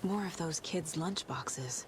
More of those kids' lunchboxes.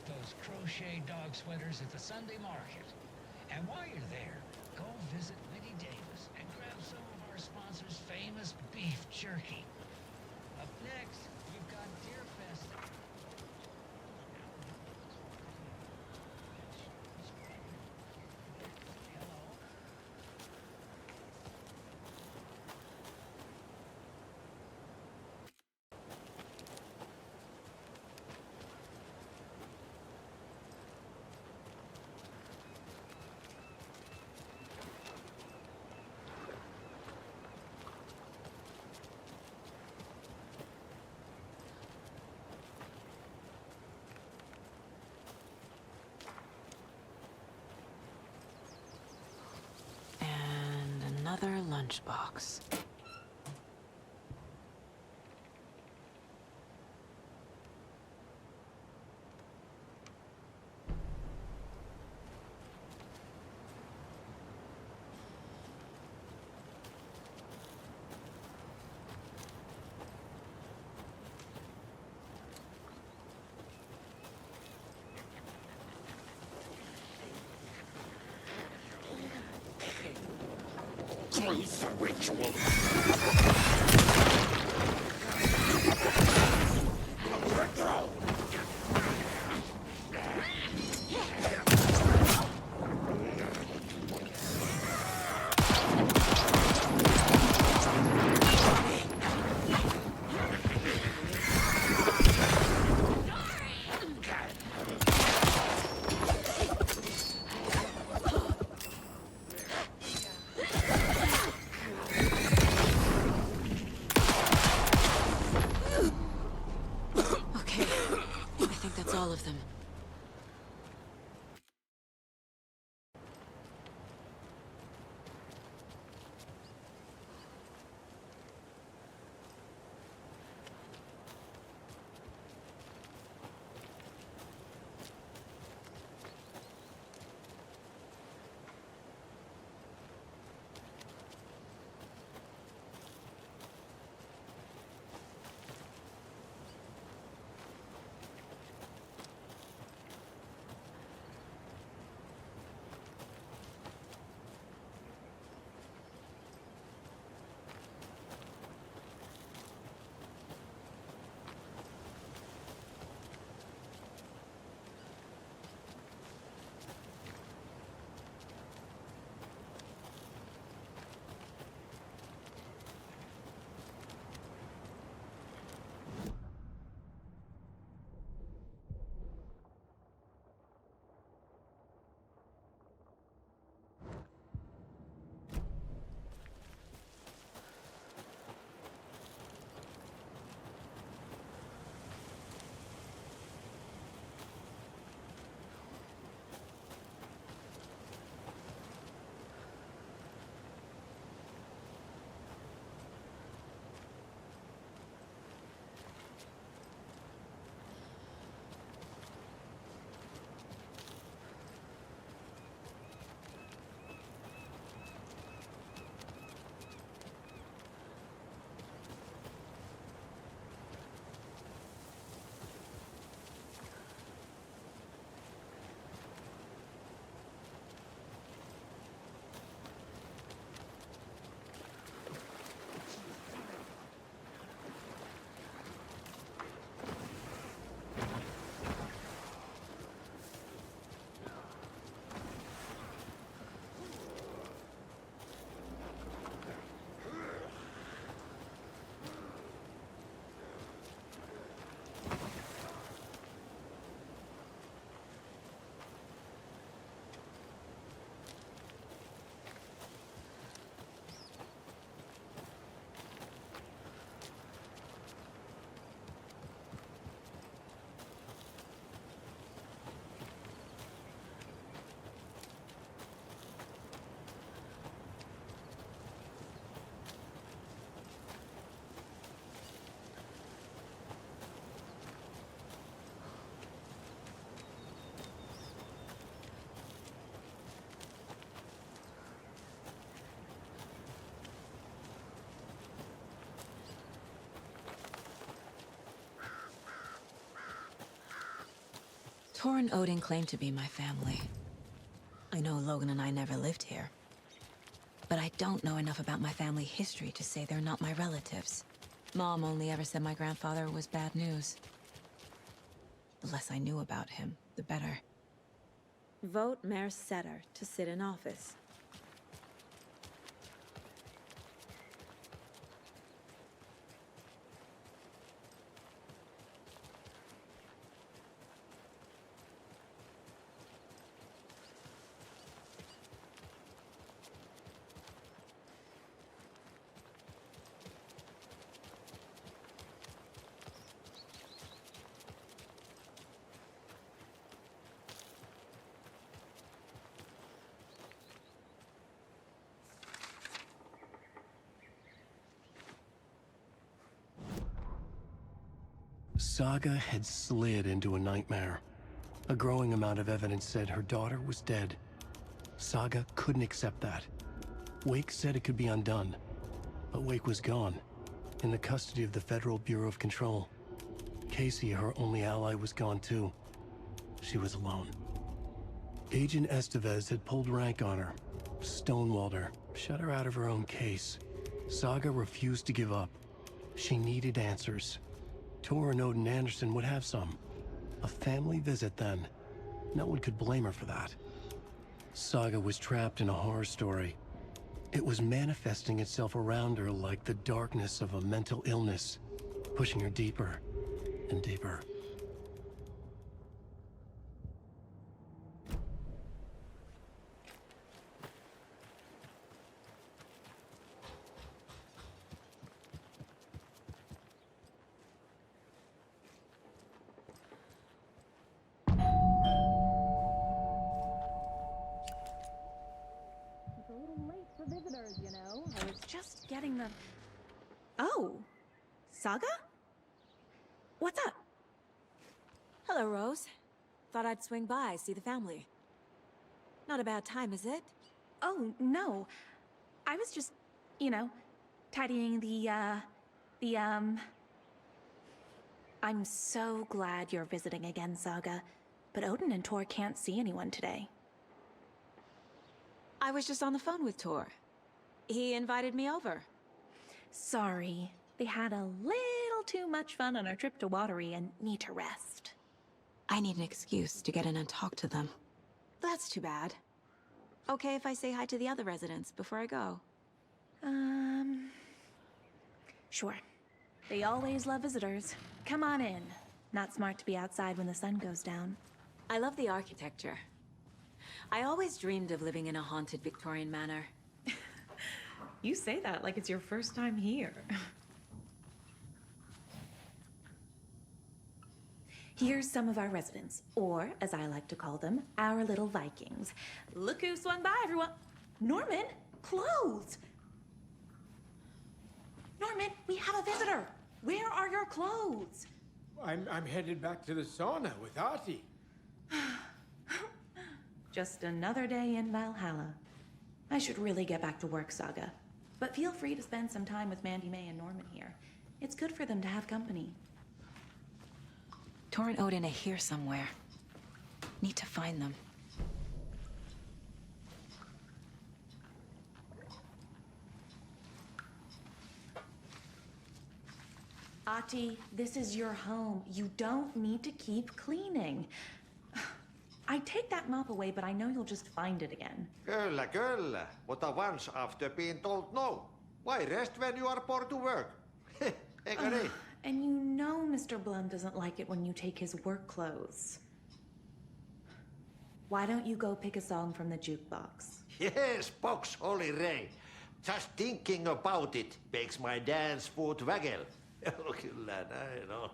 Those crochet dog sweaters at the Sunday market. And while you're there, go visit Mitty Davis and grab some of our sponsor's famous beef jerky. Up next, we've got Deer Fest. Another lunchbox. Trace ritual. All of them. Tor and Odin claim to be my family. I know Logan and I never lived here. But I don't know enough about my family history to say they're not my relatives. Mom only ever said my grandfather was bad news. The less I knew about him, the better. Vote Mayor Setter to sit in office. Saga had slid into a nightmare. A growing amount of evidence said her daughter was dead. Saga couldn't accept that. Wake said it could be undone. But Wake was gone, in the custody of the Federal Bureau of Control. Casey, her only ally, was gone too. She was alone. Agent Estevez had pulled rank on her, stonewalled her, shut her out of her own case. Saga refused to give up. She needed answers. Tor and Odin Anderson would have some. A family visit, then. No one could blame her for that. Saga was trapped in a horror story. It was manifesting itself around her like the darkness of a mental illness, pushing her deeper and deeper. Just getting the... Oh, Saga? What's up? Hello, Rose. Thought I'd swing by, see the family. Not a bad time, is it? Oh, no. I was just, tidying I'm so glad you're visiting again, Saga. But Odin and Tor can't see anyone today. I was just on the phone with Tor. He invited me over. Sorry. They had a little too much fun on our trip to Watery and need to rest. I need an excuse to get in and talk to them. That's too bad. Okay if I say hi to the other residents before I go? Sure. They always love visitors. Come on in. Not smart to be outside when the sun goes down. I love the architecture. I always dreamed of living in a haunted Victorian manor. You say that like it's your first time here. Here's some of our residents, or as I like to call them, our little Vikings. Look who swung by, everyone. Norman, clothes. Norman, we have a visitor. Where are your clothes? I'm headed back to the sauna with Artie. Just another day in Valhalla. I should really get back to work, Saga. But feel free to spend some time with Mandy May and Norman here. It's good for them to have company. Tor and Odin are here somewhere. Need to find them. Ahti, this is your home. You don't need to keep cleaning. I take that mop away, but I know you'll just find it again. Kyllä, kyllä. Mutta once after being told no. Why rest when you are bored to work? Eikö niin? And you know Mr. Blum doesn't like it when you take his work clothes. Why don't you go pick a song from the jukebox? Yes, box Holy Ray. Just thinking about it makes my dance foot waggle. Kyllä näin on.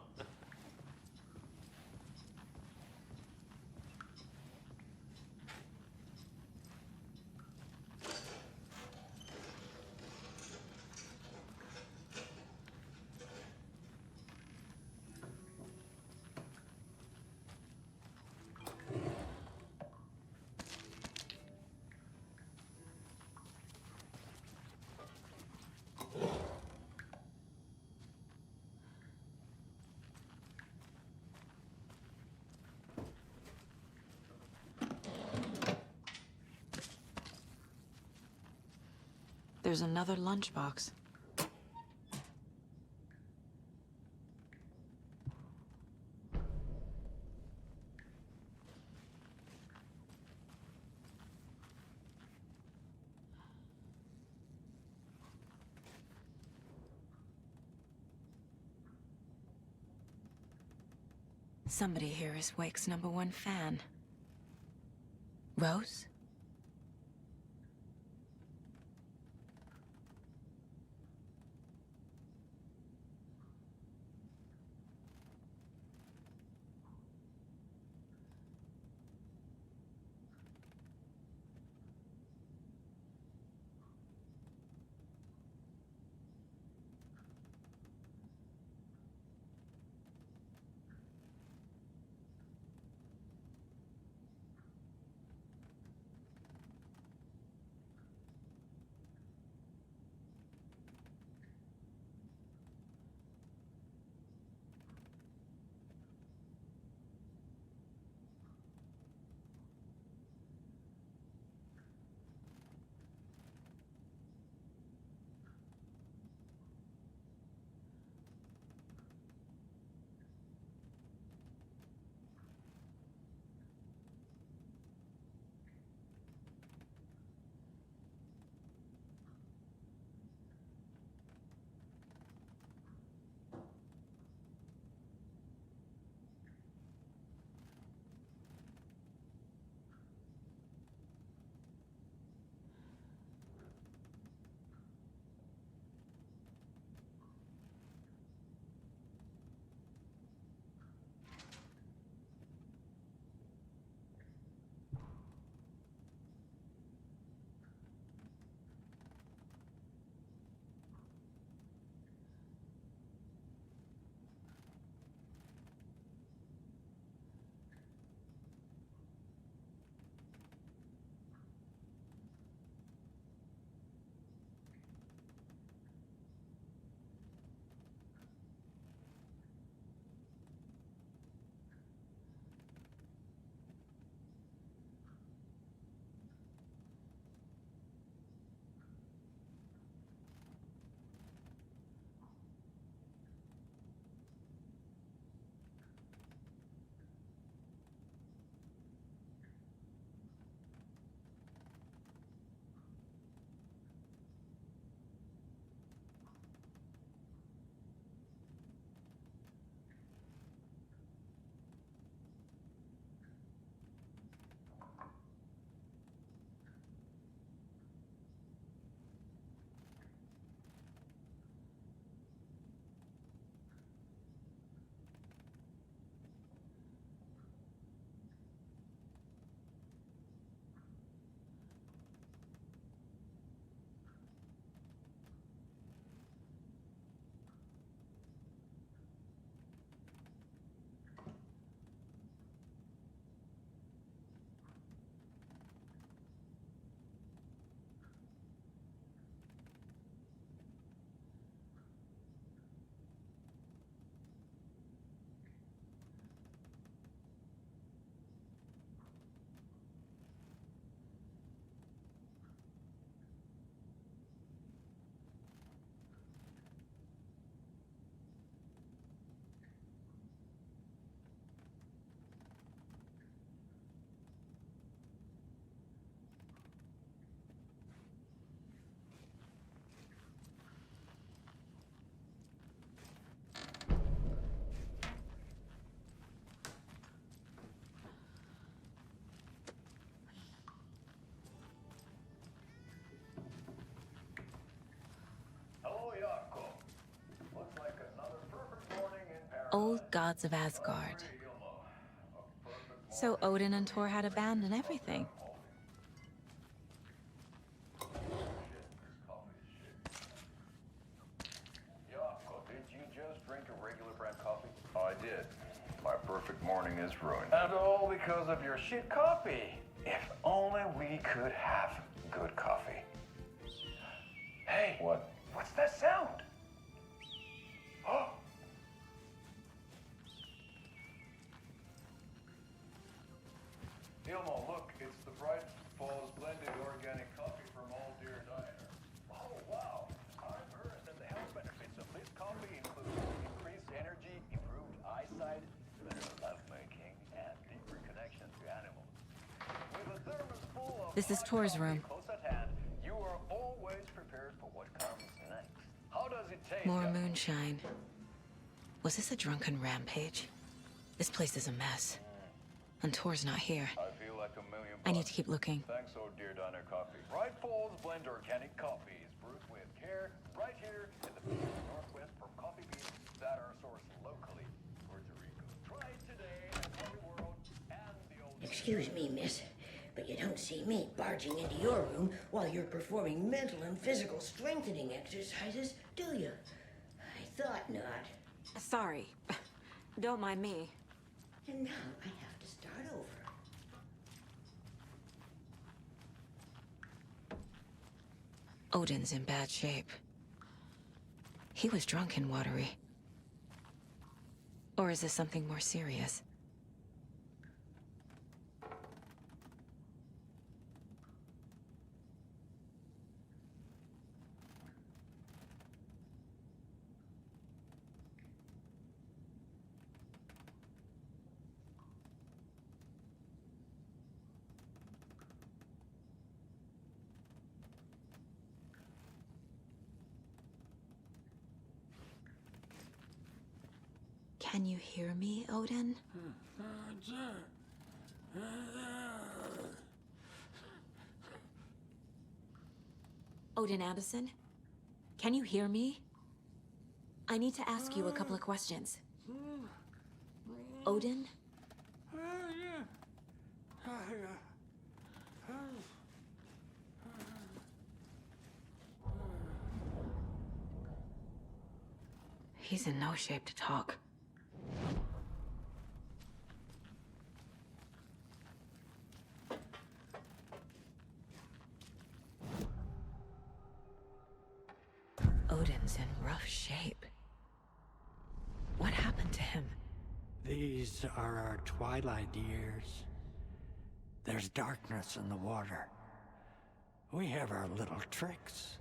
There's another lunchbox. Somebody here is Wake's #1 fan. Rose? Old gods of Asgard. So Odin and Thor had a band and everything. Did you just drink a regular brand coffee? I did. My perfect morning is ruined. And all because of your shit coffee. If only we could have good coffee. Hey. What? What's that sound? Oh. Ilmo, look, it's the Bright Falls blended organic coffee from Old Deer Diner. Oh, This is Tor's room. Close at hand, you are always prepared for what comes next. How does it taste? More moonshine. Was this a drunken rampage? This place is a mess. And Tor's not here. I feel like $1 million. I need to keep looking. Thanks, oh dear Diner Coffee. Right Falls blend organic coffees, brewed with care, right here in the Pacific Northwest from coffee beans that are sourced locally. Puerto Rico. Try it today at Coffee World and the old. Excuse me, miss, but you don't see me barging into your room while you're performing mental and physical strengthening exercises, do you? I thought not. Sorry. Don't mind me. And now I have to start over. Odin's in bad shape. He was drunk and watery. Or is this something more serious? Can you hear me, Odin? Odin Anderson? Can you hear me? I need to ask you a couple of questions. Odin? He's in no shape to talk. Odin's in rough shape. What happened to him? These are our twilight years. There's darkness in the water. We have our little tricks.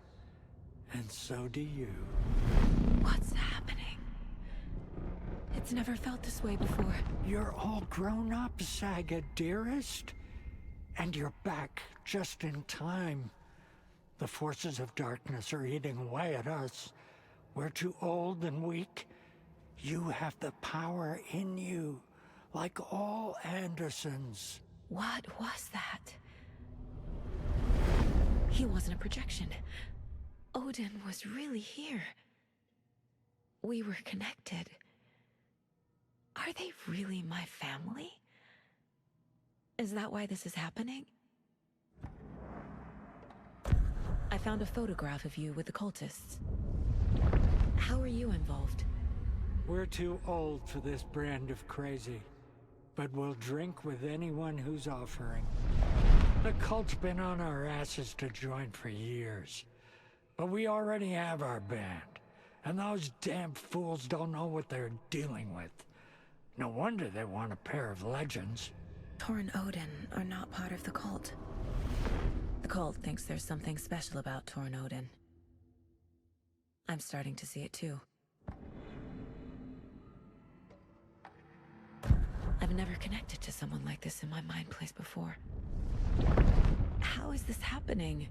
And so do you. What's happening? It's never felt this way before. You're all grown up, Saga, dearest. And you're back just in time. The forces of darkness are eating away at us. We're too old and weak. You have the power in you, like all Andersons. What was that? He wasn't a projection. Odin was really here. We were connected. Are they really my family? Is that why this is happening? I found a photograph of you with the cultists. How are you involved? We're too old for this brand of crazy, but we'll drink with anyone who's offering. The cult's been on our asses to join for years, but we already have our band, and those damn fools don't know what they're dealing with. No wonder they want a pair of legends. Tor and Odin are not part of the cult. The cult thinks there's something special about Tor and Odin. I'm starting to see it too. I've never connected to someone like this in my mind place before. How is this happening?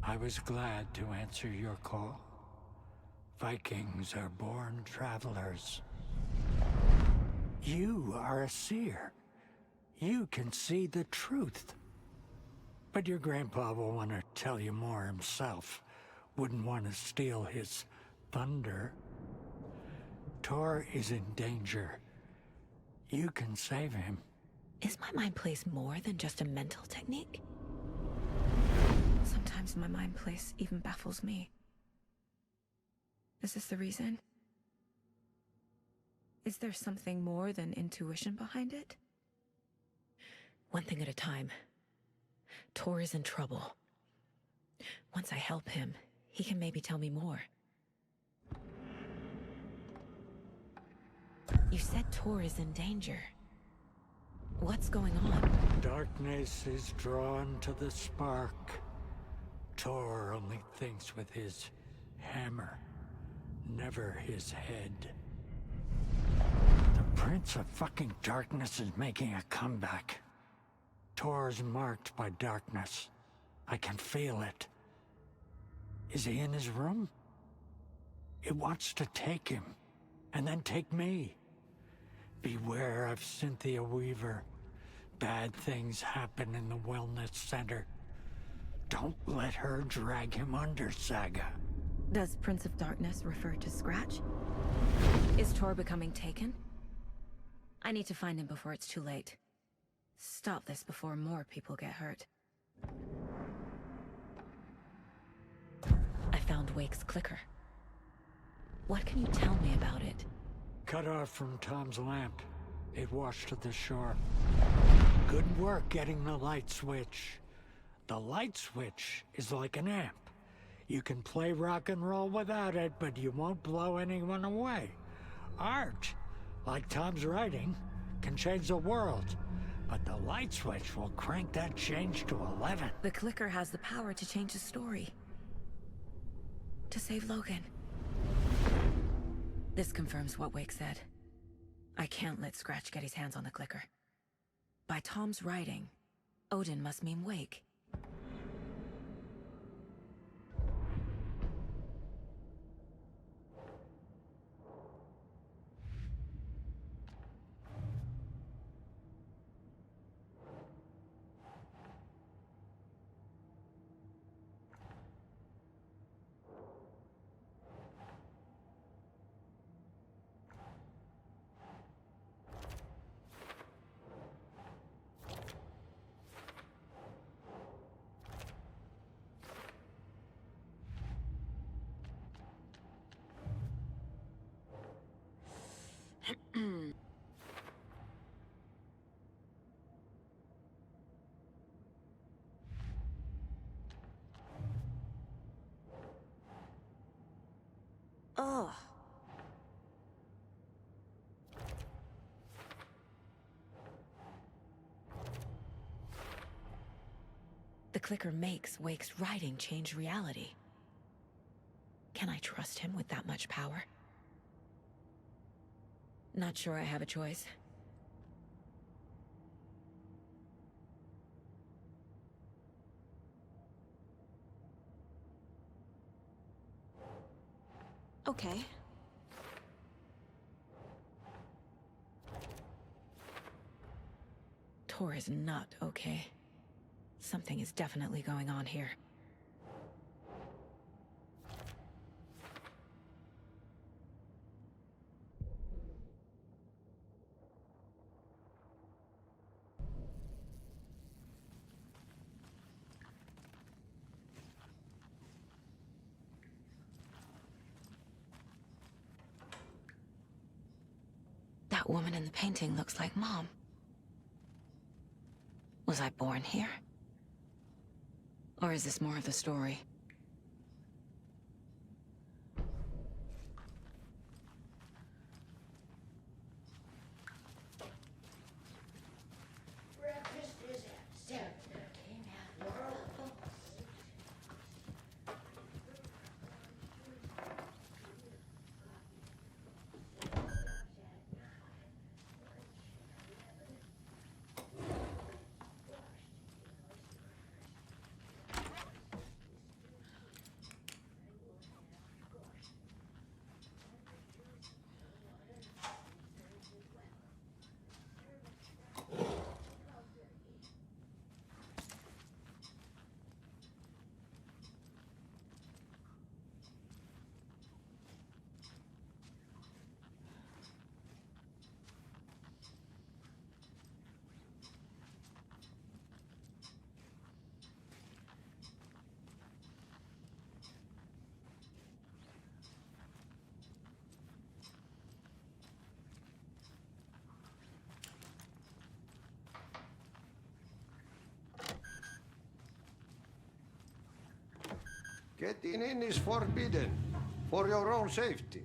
I was glad to answer your call. Vikings are born travelers. You are a seer. You can see the truth. But your grandpa will want to tell you more himself. Wouldn't want to steal his thunder. Tor is in danger. You can save him. Is my mind place more than just a mental technique? Sometimes my mind place even baffles me. Is this the reason? Is there something more than intuition behind it? One thing at a time. Tor is in trouble. Once I help him, he can maybe tell me more. You said Tor is in danger. What's going on? Darkness is drawn to the spark. Tor only thinks with his hammer, never his head. The Prince of fucking Darkness is making a comeback. Tor's marked by darkness. I can feel it. Is he in his room? It wants to take him, and then take me. Beware of Cynthia Weaver. Bad things happen in the wellness center. Don't let her drag him under, Saga. Does Prince of Darkness refer to Scratch? Is Tor becoming taken? I need to find him before it's too late. Stop this before more people get hurt. I found Wake's clicker. What can you tell me about it? Cut off from Tom's lamp. It washed to the shore. Good work getting the light switch. The light switch is like an amp. You can play rock and roll without it, but you won't blow anyone away. Art, like Tom's writing, can change the world. But the light switch will crank that change to 11. The clicker has the power to change the story. To save Logan. This confirms what Wake said. I can't let Scratch get his hands on the clicker. By Tom's writing, Odin must mean Wake. Oh. The clicker makes Wake's writing change reality. Can I trust him with that much power? Not sure I have a choice. Okay. Tor is not okay. Something is definitely going on here. That woman in the painting looks like Mom. Was I born here? Or is this more of the story? Breakfast is at 7. Okay, now, Laura. Getting in is forbidden, for your own safety.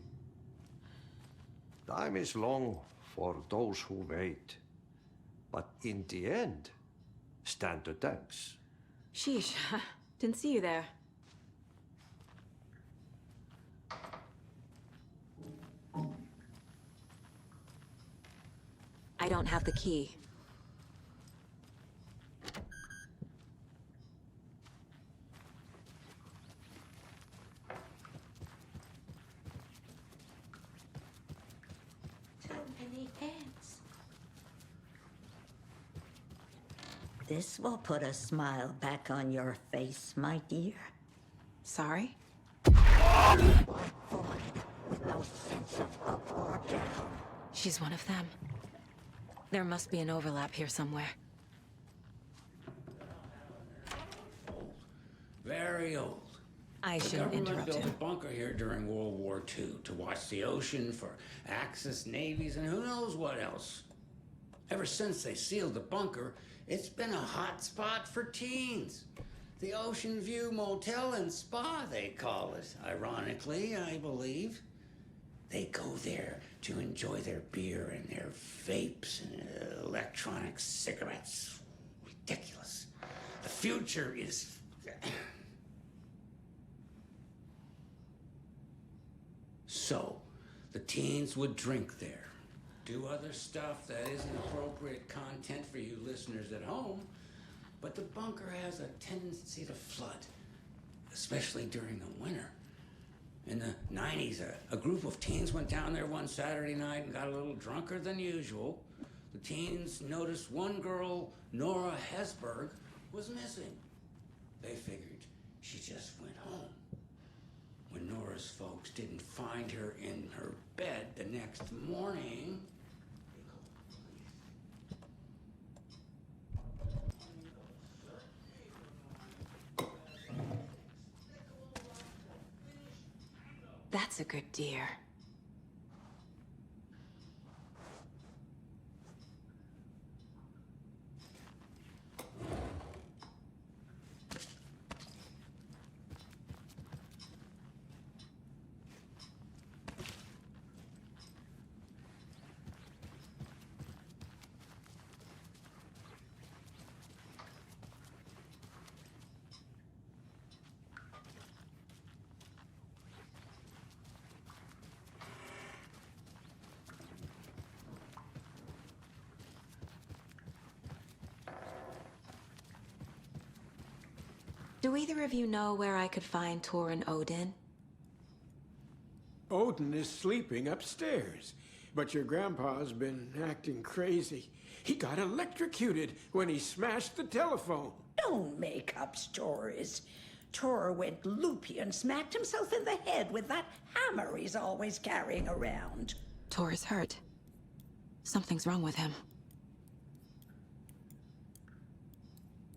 Time is long for those who wait. But in the end, stand the thanks. Sheesh, didn't see you there. I don't have the key. This will put a smile back on your face, my dear. Sorry? With no sense of up or down. She's one of them. There must be an overlap here somewhere. Very old. I The shouldn't government interrupt built him. a bunker here during World War II to watch the ocean for Axis navies and who knows what else. Ever since they sealed the bunker, it's been a hot spot for teens. The Ocean View Motel and Spa, they call it. Ironically, I believe. They go there to enjoy their beer and their vapes and electronic cigarettes. Ridiculous. The future is... So, the teens would drink there, do other stuff that isn't appropriate content for you listeners at home, but the bunker has a tendency to flood, especially during the winter. In the 90s, a group of teens went down there one Saturday night and got a little drunker than usual. The teens noticed one girl, Nora Hesberg, was missing. They figured she just went home. When Nora's folks didn't find her in her bed the next morning, That's a good deer. Do either of you know where I could find Tor and Odin? Odin is sleeping upstairs, but your grandpa's been acting crazy. He got electrocuted when he smashed the telephone. Don't make up stories. Tor went loopy and smacked himself in the head with that hammer he's always carrying around. Tor is hurt. Something's wrong with him.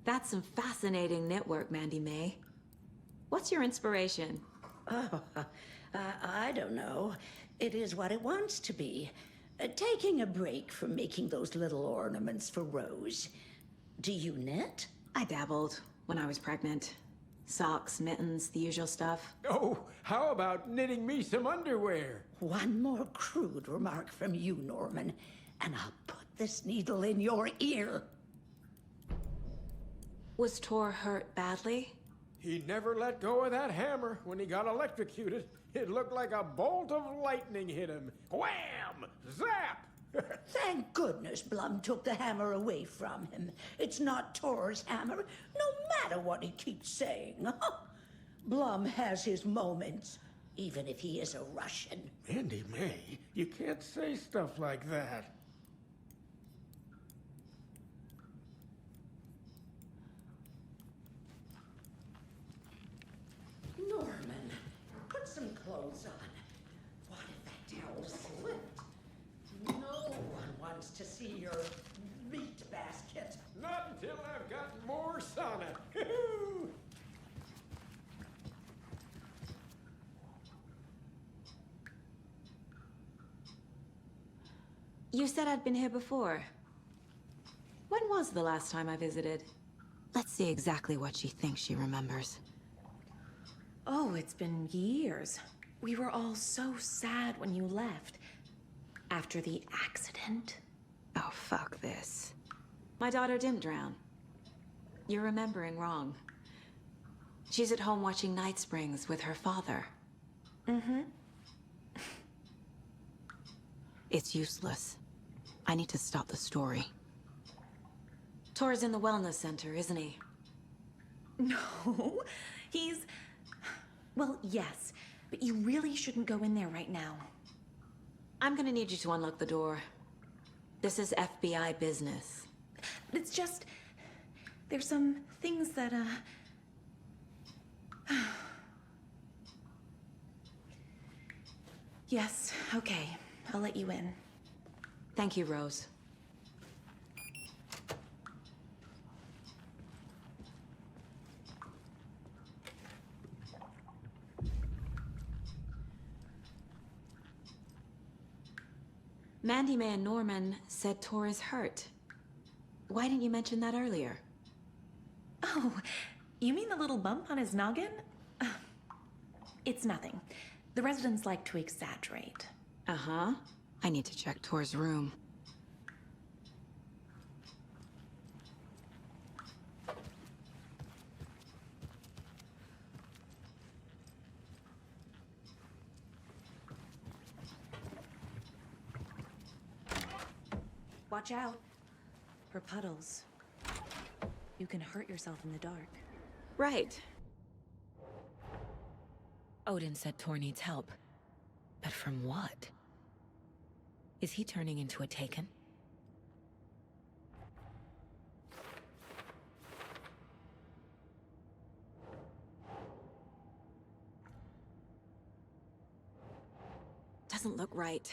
That's some fascinating network, Mandy May. What's your inspiration? Oh, I don't know. It is what it wants to be. Taking a break from making those little ornaments for Rose. Do you knit? I dabbled when I was pregnant. Socks, mittens, the usual stuff. Oh, how about knitting me some underwear? One more crude remark from you, Norman, and I'll put this needle in your ear. Was Tor hurt badly? He never let go of that hammer when he got electrocuted. It looked like a bolt of lightning hit him. Wham! Zap! Thank goodness Blum took the hammer away from him. It's not Tor's hammer, no matter what he keeps saying. Blum has his moments, even if he is a Russian. Mandy May, you can't say stuff like that. Norman, put some clothes on. What if that towel slipped? No one wants to see your meat basket. Not until I've got more sauna. You said I'd been here before. When was the last time I visited? Let's see exactly what she thinks she remembers. Oh, it's been years. We were all so sad when you left. After the accident. Oh, fuck this. My daughter didn't drown. You're remembering wrong. She's at home watching Night Springs with her father. Mm-hmm. It's useless. I need to stop the story. Tor's in the wellness center, isn't he? No, he's... Well, yes, but you really shouldn't go in there right now. I'm gonna need you to unlock the door. This is FBI business. It's just... There's some things that, Yes, okay. I'll let you in. Thank you, Rose. Mandy May and Norman said Tor is hurt. Why didn't you mention that earlier? Oh, you mean the little bump on his noggin? It's nothing. The residents like to exaggerate. Uh-huh. I need to check Tor's room. Watch out. For puddles. You can hurt yourself in the dark. Right. Odin said Tor needs help. But from what? Is he turning into a Taken? Doesn't look right.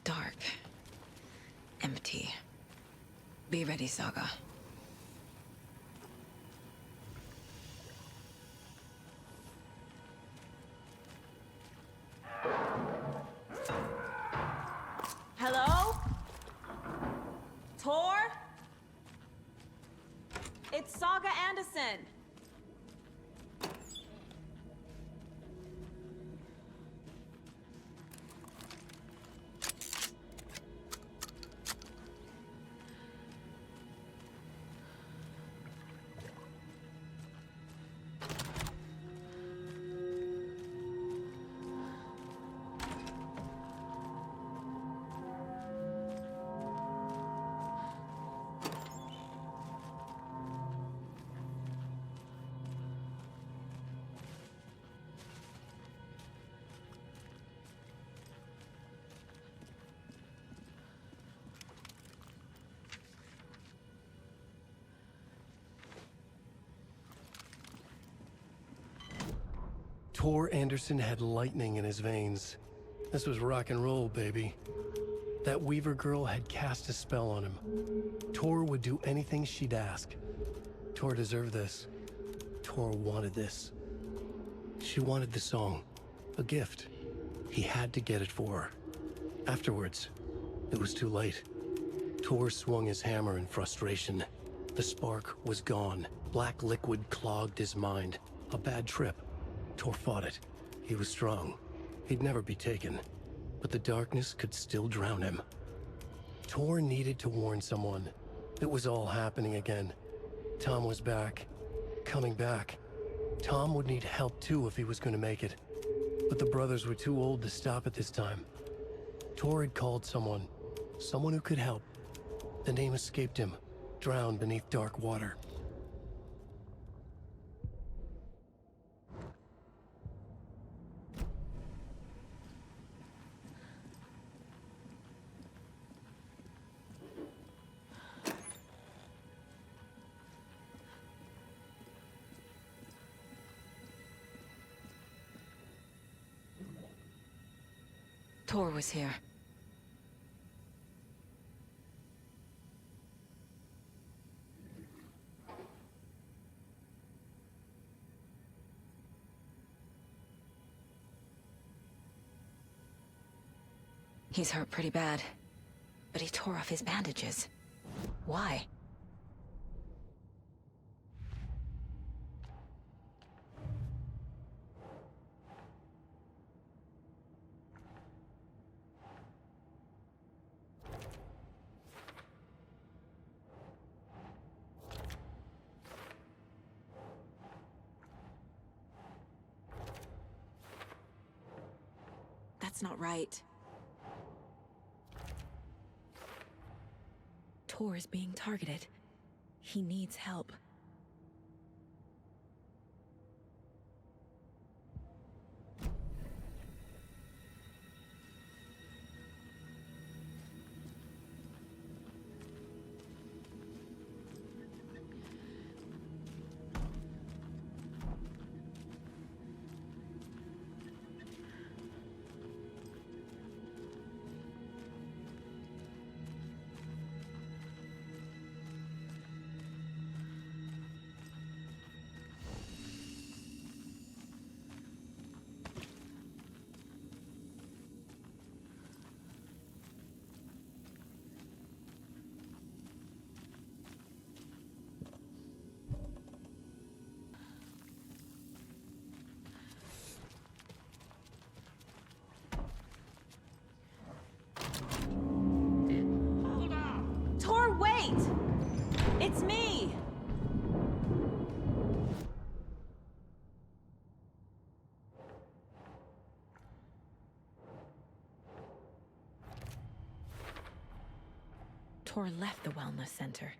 Dark. Empty. Be ready, Saga. Hello? Tor? It's Saga Anderson. Tor Anderson had lightning in his veins. This was rock and roll, baby. That Weaver girl had cast a spell on him. Tor would do anything she'd ask. Tor deserved this. Tor wanted this. She wanted the song. A gift. He had to get it for her. Afterwards, it was too late. Tor swung his hammer in frustration. The spark was gone. Black liquid clogged his mind. A bad trip. Tor fought it. He was strong. He'd never be taken. But the darkness could still drown him. Tor needed to warn someone. It was all happening again. Tom was back. Coming back. Tom would need help too if he was going to make it. But the brothers were too old to stop at this time. Tor had called someone. Someone who could help. The name escaped him. Drowned beneath dark water. Tor was here. He's hurt pretty bad, but he tore off his bandages. Why? That's not right. Tor is being targeted. He needs help. Tor, wait! It's me! Tor left the wellness center.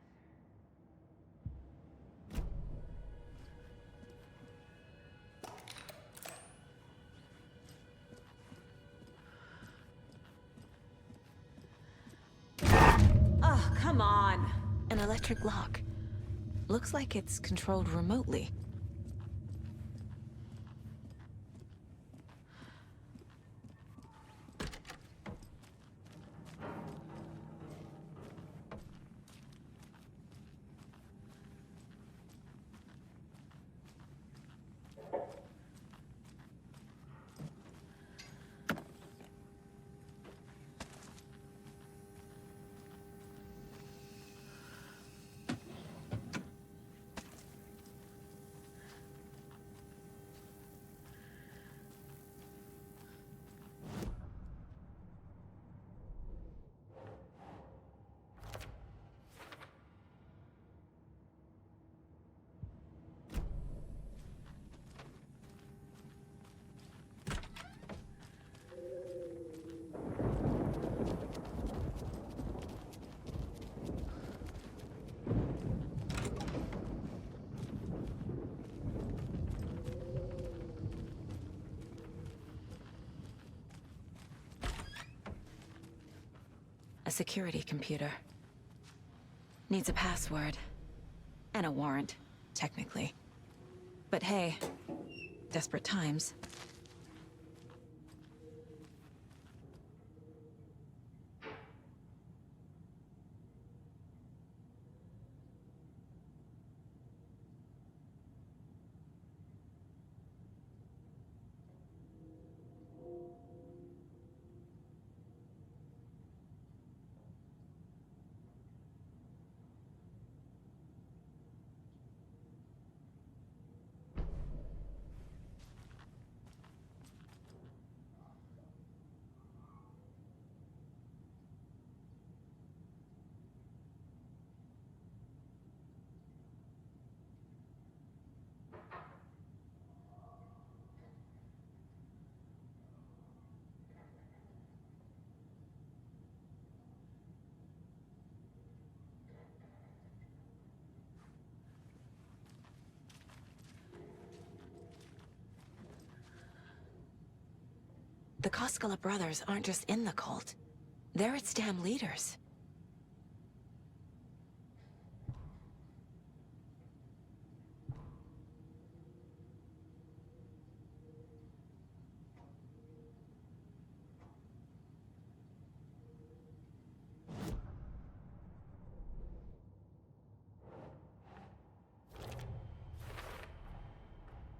Oh, come on! An electric lock. Looks like it's controlled remotely. A security computer. Needs a password. And a warrant, technically. But hey, desperate times. The Koskela brothers aren't just in the cult. They're its damn leaders.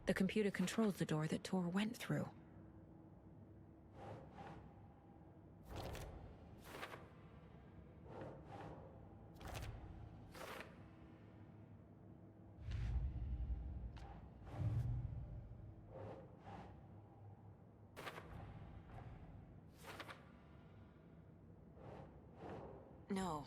The computer controls the door that Tor went through. No.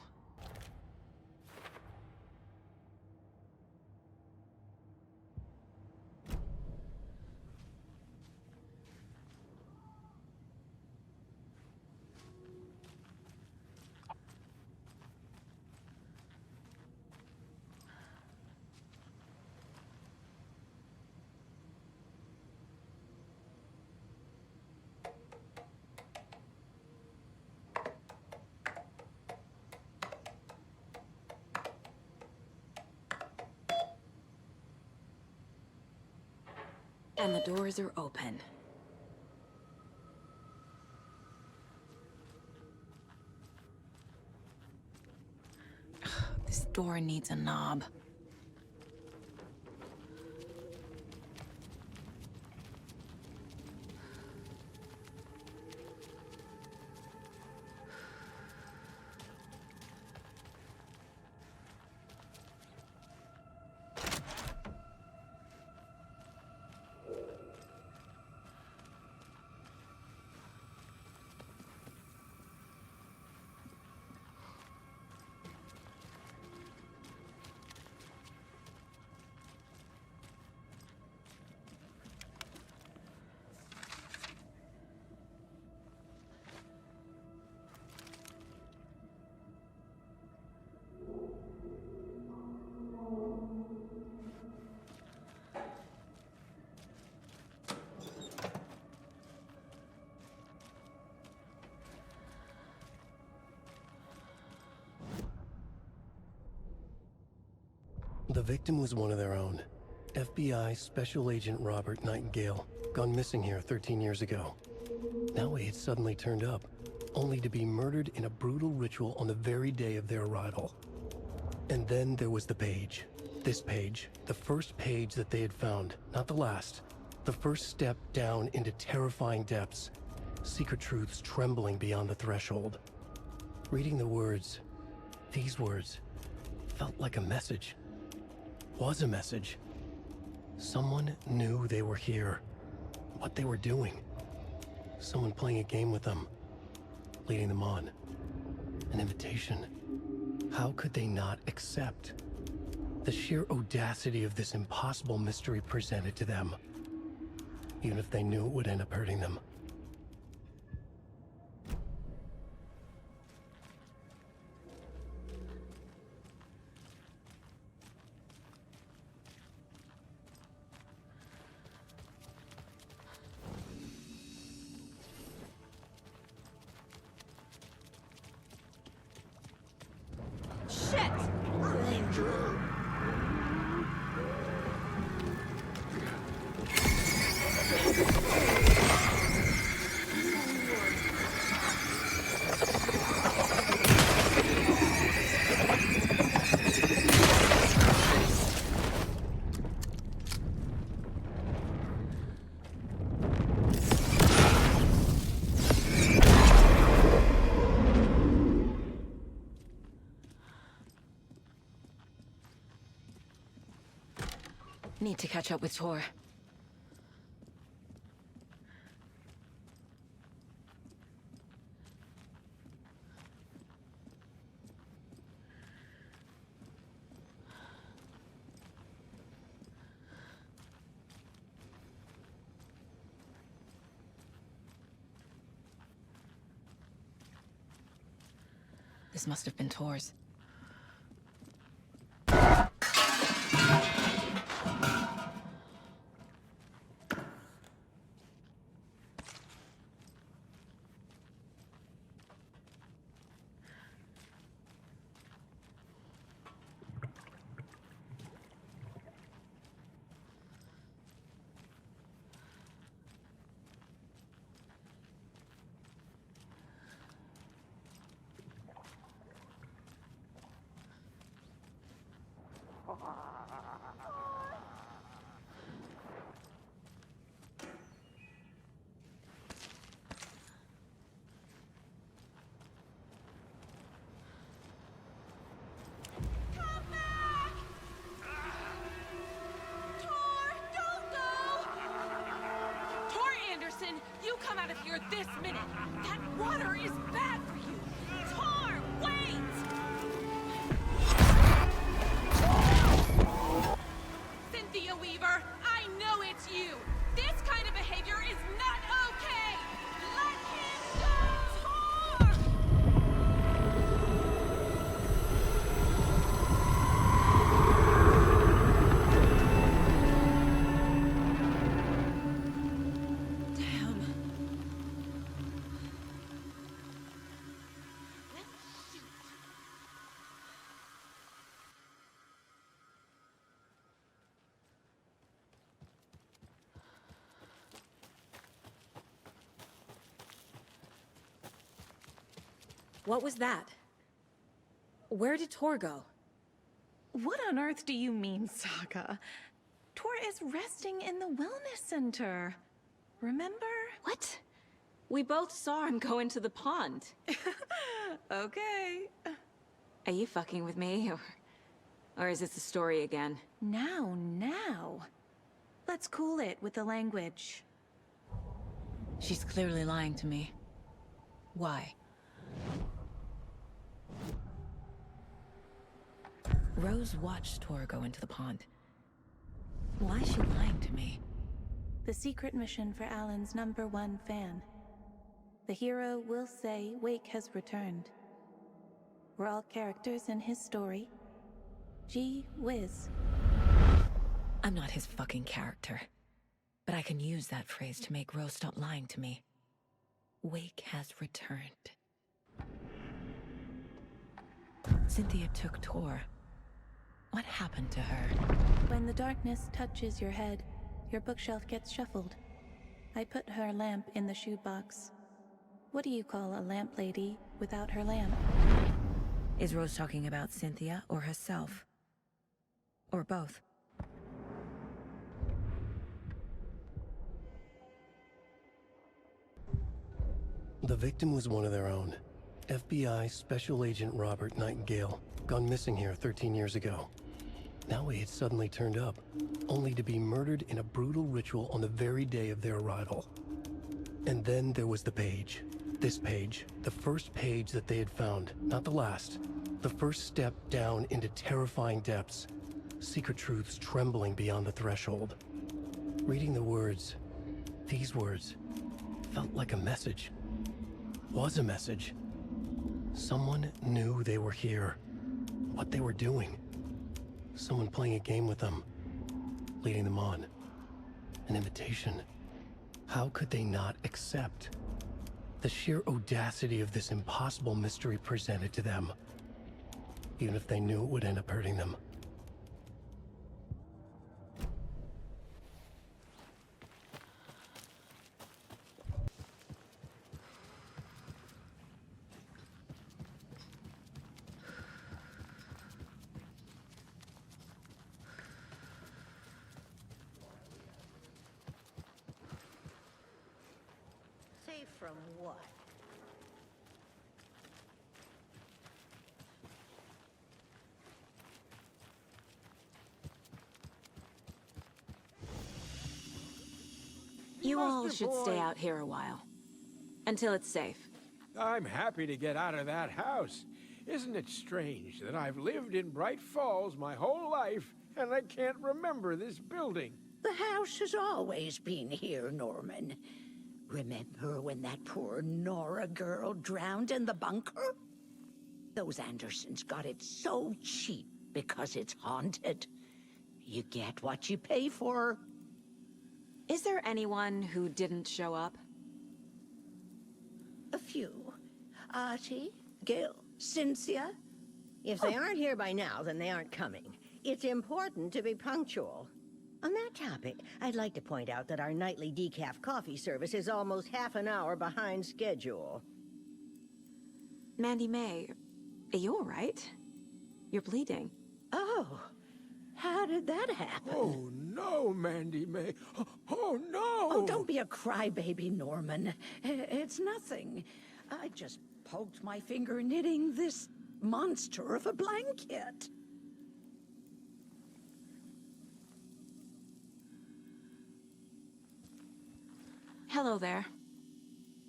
And the doors are open. This door needs a knob. The victim was one of their own. FBI Special Agent Robert Nightingale, gone missing here 13 years ago. Now he had suddenly turned up, only to be murdered in a brutal ritual on the very day of their arrival. And then there was the page. This page, the first page that they had found, not the last. The first step down into terrifying depths. Secret truths trembling beyond the threshold. Reading the words, these words, felt like a message. Was a message. Someone knew they were here. What they were doing. Someone playing a game with them. Leading them on. An invitation. How could they not accept? The sheer audacity of this impossible mystery presented to them. Even if they knew it would end up hurting them. Need to catch up with Tor. This must have been Tor's. You come out of here this minute! That water is bad for you! Tor, wait! favor. I know it's you. This kind of behavior is not okay. Let him go! Damn. What was that? Where did Tor go? What on earth do you mean, Saga? Tor is resting in the wellness center. Remember? What? We both saw him go into the pond. Okay. Are you fucking with me, or is this a story again? Now. Let's cool it with the language. She's clearly lying to me. Why? Rose watched Tor go into the pond. Why is she lying to me? The secret mission for Alan's #1 fan. The hero will say Wake has returned. We're all characters in his story. Gee whiz. I'm not his fucking character. But I can use that phrase to make Rose stop lying to me. Wake has returned. Cynthia took Tor. What happened to her? When the darkness touches your head, your bookshelf gets shuffled. I put her lamp in the shoebox. What do you call a lamp lady without her lamp? Is Rose talking about Cynthia or herself? Or both? The victim was one of their own. FBI Special Agent Robert Nightingale, gone missing here 13 years ago. Now he had suddenly turned up, only to be murdered in a brutal ritual on the very day of their arrival. And then there was the page. This page, the first page that they had found, not the last. The first step down into terrifying depths. Secret truths trembling beyond the threshold. Reading the words, these words, felt like a message. Was a message. Someone knew they were here. What they were doing. Someone playing a game with them. Leading them on. An invitation. How could they not accept? The sheer audacity of this impossible mystery presented to them. Even if they knew it would end up hurting them. Safe from what? You all Buster should boy. stay out here a while. Until it's safe. I'm happy to get out of that house. Isn't it strange that I've lived in Bright Falls my whole life and I can't remember this building? The house has always been here, Norman. Remember when that poor Nora girl drowned in the bunker? Those Andersons got it so cheap because it's haunted. You get what you pay for. Is there anyone who didn't show up? A few. Artie, Gil, Cynthia. If they aren't here by now, then they aren't coming. It's important to be punctual. On that topic, I'd like to point out that our nightly decaf coffee service is almost half an hour behind schedule. Mandy May, are you all right? You're bleeding. Oh, how did that happen? Oh no, Mandy May. Oh no! Oh, don't be a crybaby, Norman. It's nothing. I just poked my finger knitting this monster of a blanket. Hello there.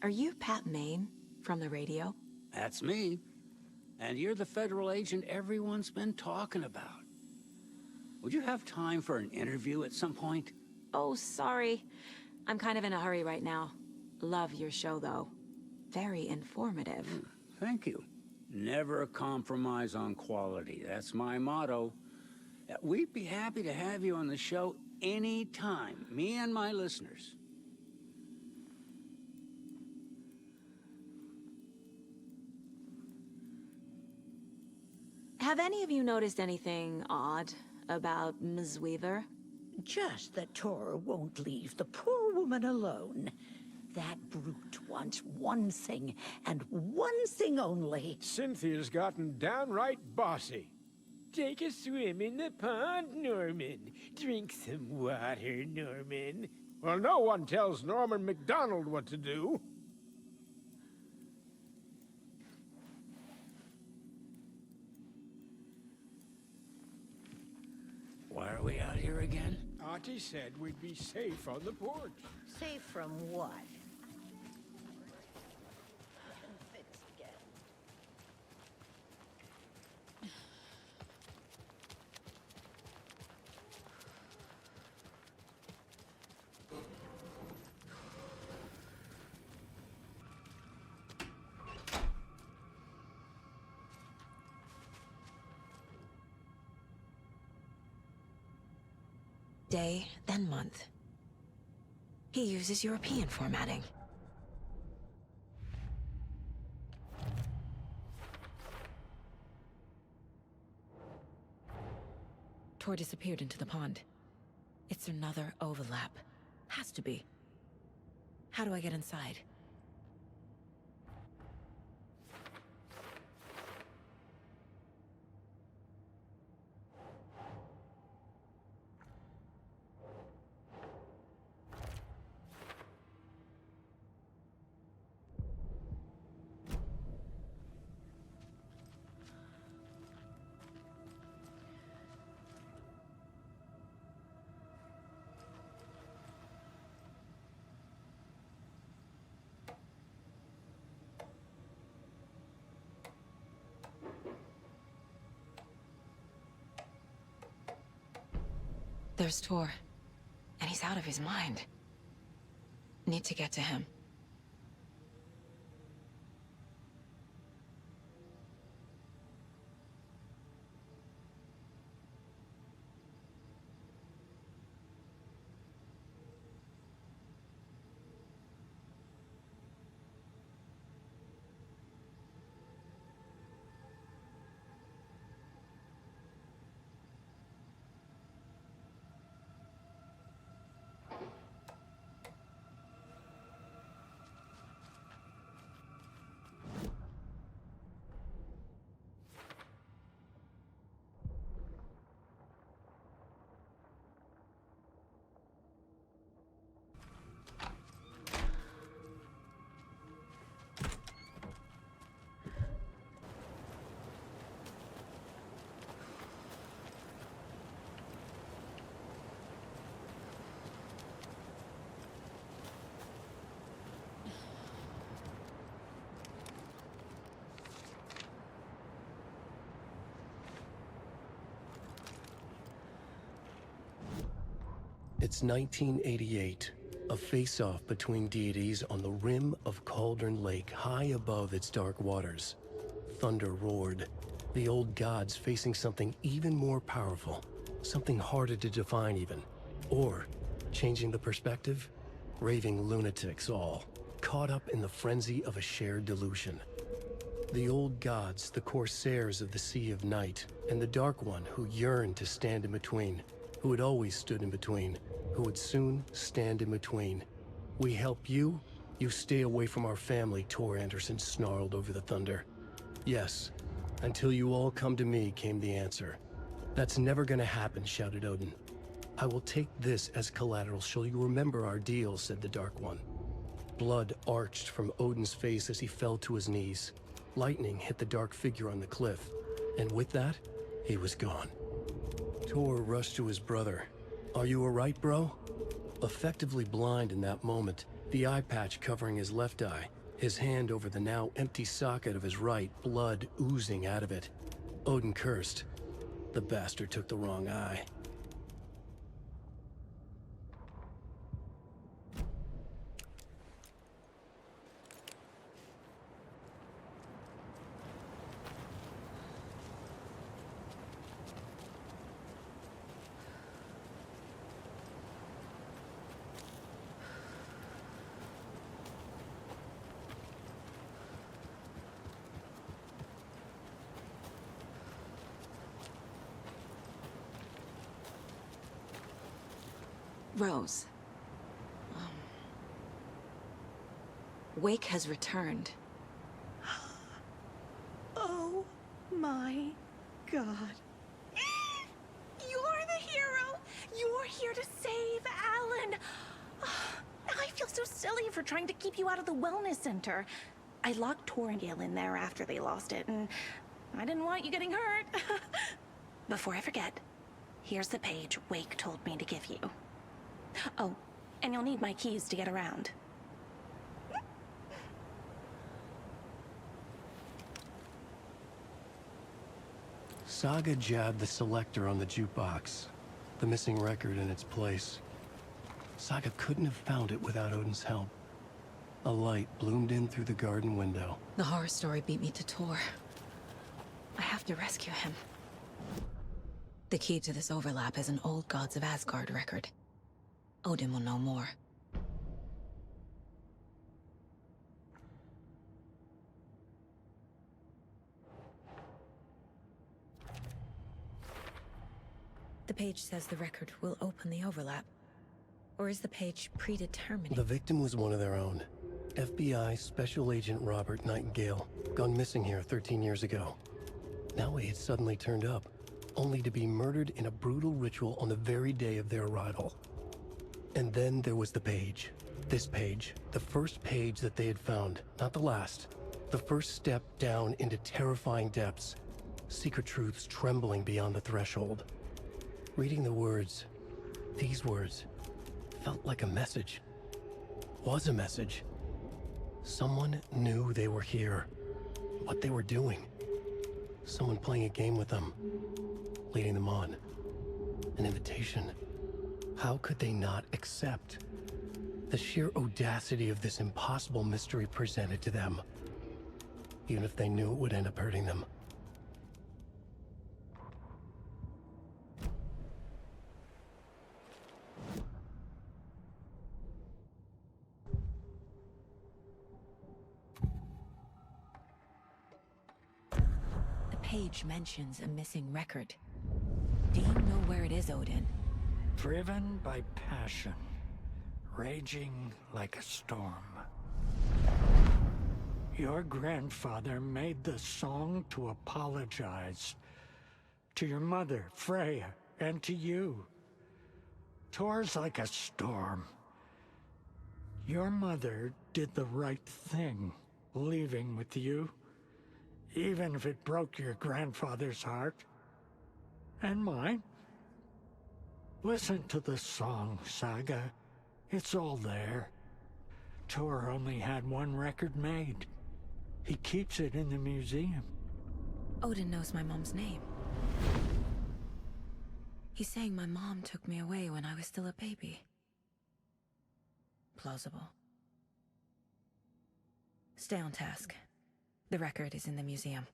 Are you Pat Maine from the radio? That's me. And you're the federal agent everyone's been talking about. Would you have time for an interview at some point? Oh, sorry. I'm kind of in a hurry right now. Love your show, though. Very informative. Thank you. Never compromise on quality. That's my motto. We'd be happy to have you on the show anytime, me and my listeners. Have any of you noticed anything odd about Ms. Weaver? Just that Tor won't leave the poor woman alone. That brute wants one thing, and one thing only. Cynthia's gotten downright bossy. Take a swim in the pond, Norman. Drink some water, Norman. Well, no one tells Norman MacDonald what to do. Why are we out here again? Auntie said we'd be safe on the porch. Safe from what? Day, then month. He uses European formatting. Tor disappeared into the pond. It's another overlap. Has to be. How do I get inside? There's Tor, and he's out of his mind. Need to get to him. It's 1988, a face-off between deities on the rim of Cauldron Lake, high above its dark waters. Thunder roared, the old gods facing something even more powerful, something harder to define even. Or, changing the perspective, raving lunatics all, caught up in the frenzy of a shared delusion. The old gods, the corsairs of the Sea of Night, and the Dark One who yearned to stand in between, who had always stood in between, who would soon stand in between. We help you, you stay away from our family, Tor Anderson snarled over the thunder. Yes, until you all come to me, came the answer. That's never gonna happen, shouted Odin. I will take this as collateral, shall you remember our deal, said the Dark One. Blood arched from Odin's face as he fell to his knees. Lightning hit the dark figure on the cliff, and with that, he was gone. Tor rushed to his brother. Are you alright, bro? Effectively blind in that moment, the eye patch covering his left eye, his hand over the now empty socket of his right, blood oozing out of it. Odin cursed. The bastard took the wrong eye. Rose. Wake has returned. Oh my god. You're the hero! You're here to save Alan! I feel so silly for trying to keep you out of the wellness center. I locked Tor and Gale in there after they lost it, and I didn't want you getting hurt. Before I forget, here's the page Wake told me to give you. Oh, and you'll need my keys to get around. Saga jabbed the selector on the jukebox, the missing record in its place. Saga couldn't have found it without Odin's help. A light bloomed in through the garden window. The horror story beat me to Tor. I have to rescue him. The key to this overlap is an old Gods of Asgard record. Odin will know more. The page says the record will open the overlap. Or is the page predetermined? The victim was one of their own. FBI Special Agent Robert Nightingale, gone missing here 13 years ago. Now he had suddenly turned up, only to be murdered in a brutal ritual on the very day of their arrival. And then there was the page. This page, the first page that they had found, not the last. The first step down into terrifying depths. Secret truths trembling beyond the threshold. Reading the words, these words, felt like a message. Was a message. Someone knew they were here. What they were doing. Someone playing a game with them. Leading them on. An invitation. How could they not accept? The sheer audacity of this impossible mystery presented to them. Even if they knew it would end up hurting them. The page mentions a missing record. Do you know where it is, Odin? Driven by passion, raging like a storm. Your grandfather made the song to apologize. To your mother, Freya, and to you. Tor's like a storm. Your mother did the right thing, leaving with you. Even if it broke your grandfather's heart. And mine. Listen to the song, Saga. It's all there. Tor only had one record made. He keeps it in the museum. Odin knows my mom's name. He's saying my mom took me away when I was still a baby. Plausible. Stay on task. The record is in the museum.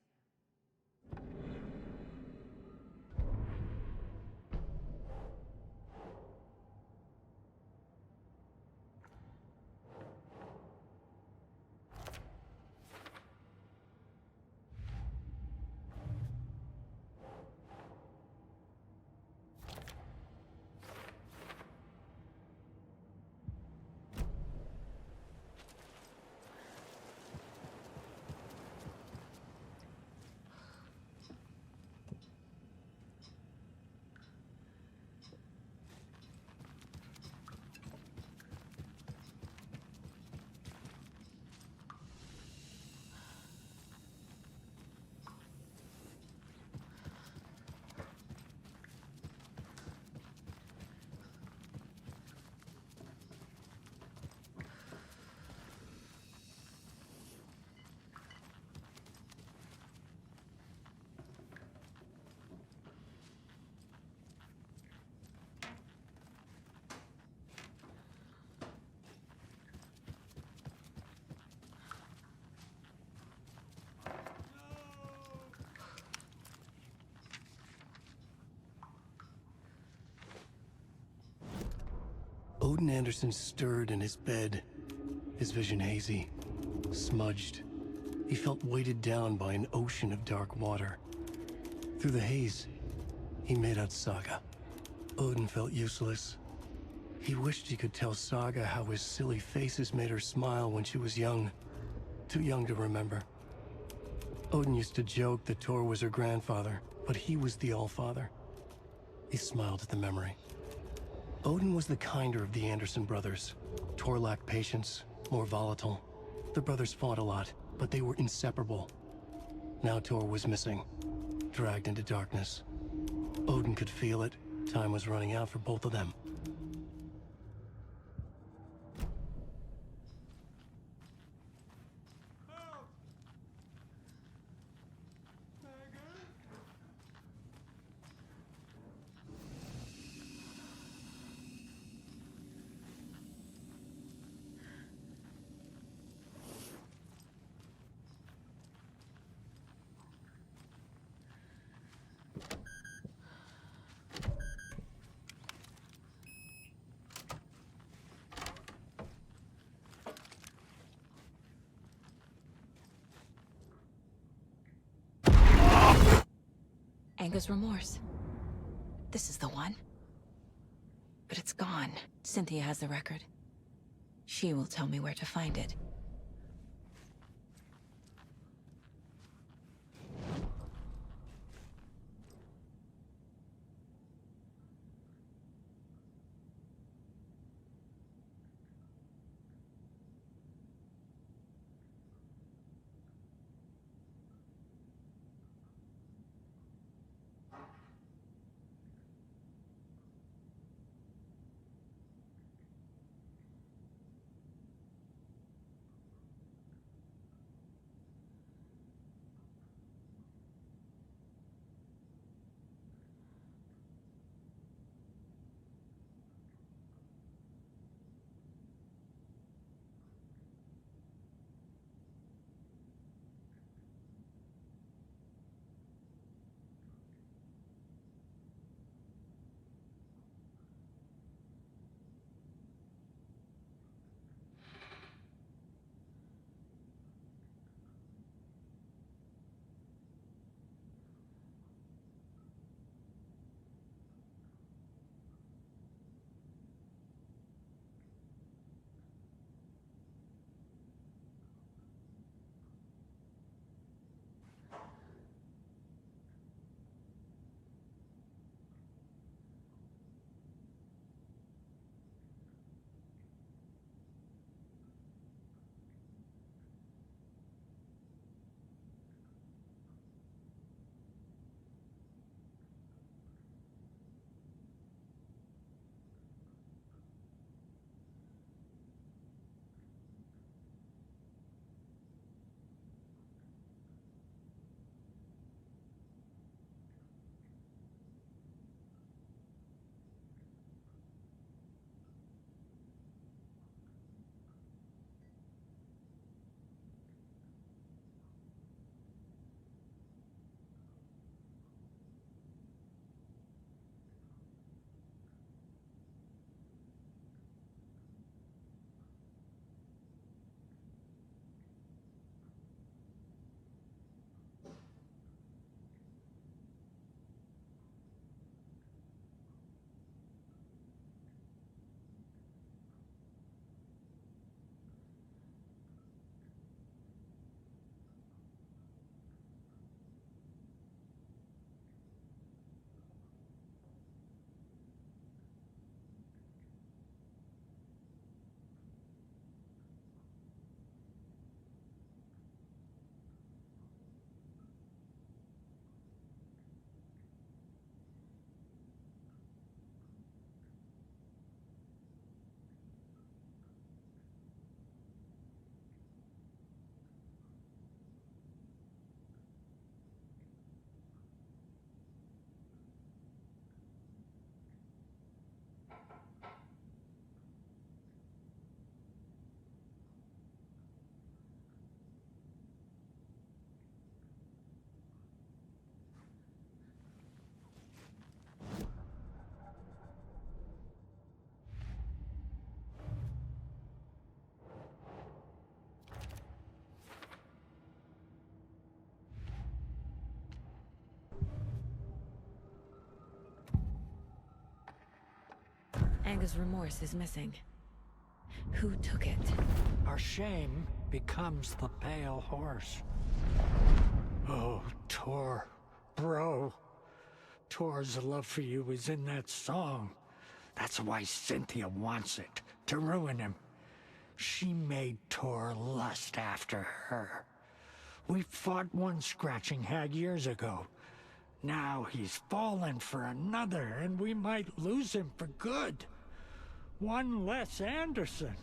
Odin Anderson stirred in his bed, his vision hazy, smudged. He felt weighted down by an ocean of dark water. Through the haze, he made out Saga. Odin felt useless. He wished he could tell Saga how his silly faces made her smile when she was young. Too young to remember. Odin used to joke that Tor was her grandfather, but he was the Allfather. He smiled at the memory. Odin was the kinder of the Anderson brothers. Tor lacked patience, more volatile. The brothers fought a lot, but they were inseparable. Now Tor was missing, dragged into darkness. Odin could feel it. Time was running out for both of them. Anger's remorse. This is the one. But it's gone. Cynthia has the record. She will tell me where to find it. Anga's remorse is missing. Who took it? Our shame becomes the pale horse. Oh, Tor. Bro. Tor's love for you is in that song. That's why Cynthia wants it, to ruin him. She made Tor lust after her. We fought one scratching hag years ago. Now he's fallen for another, and we might lose him for good. One less Anderson.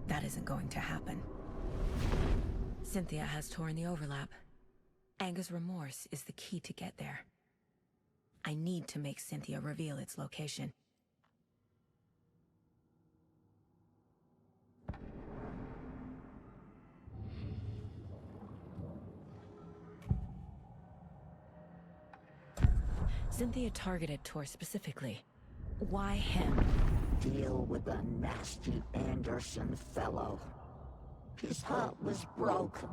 That isn't going to happen. Cynthia has Tor in the overlap. Anga's remorse is the key to get there. I need to make Cynthia reveal its location. Cynthia targeted Tor specifically. Why him? Deal with the nasty Anderson fellow. His heart was broken.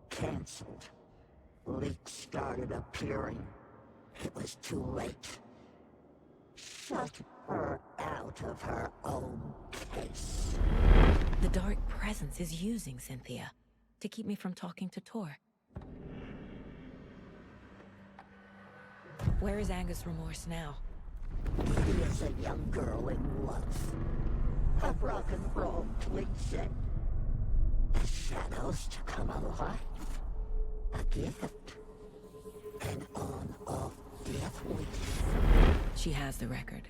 Cancelled. Leaks started appearing. It was too late. Shut her out of her own case. The dark presence is using Cynthia to keep me from talking to Tor. Where is Anga's remorse now? She is a young girl in love. A rock and roll cliche. The shadows to come alive. A gift. An on-off death wish. She has the record.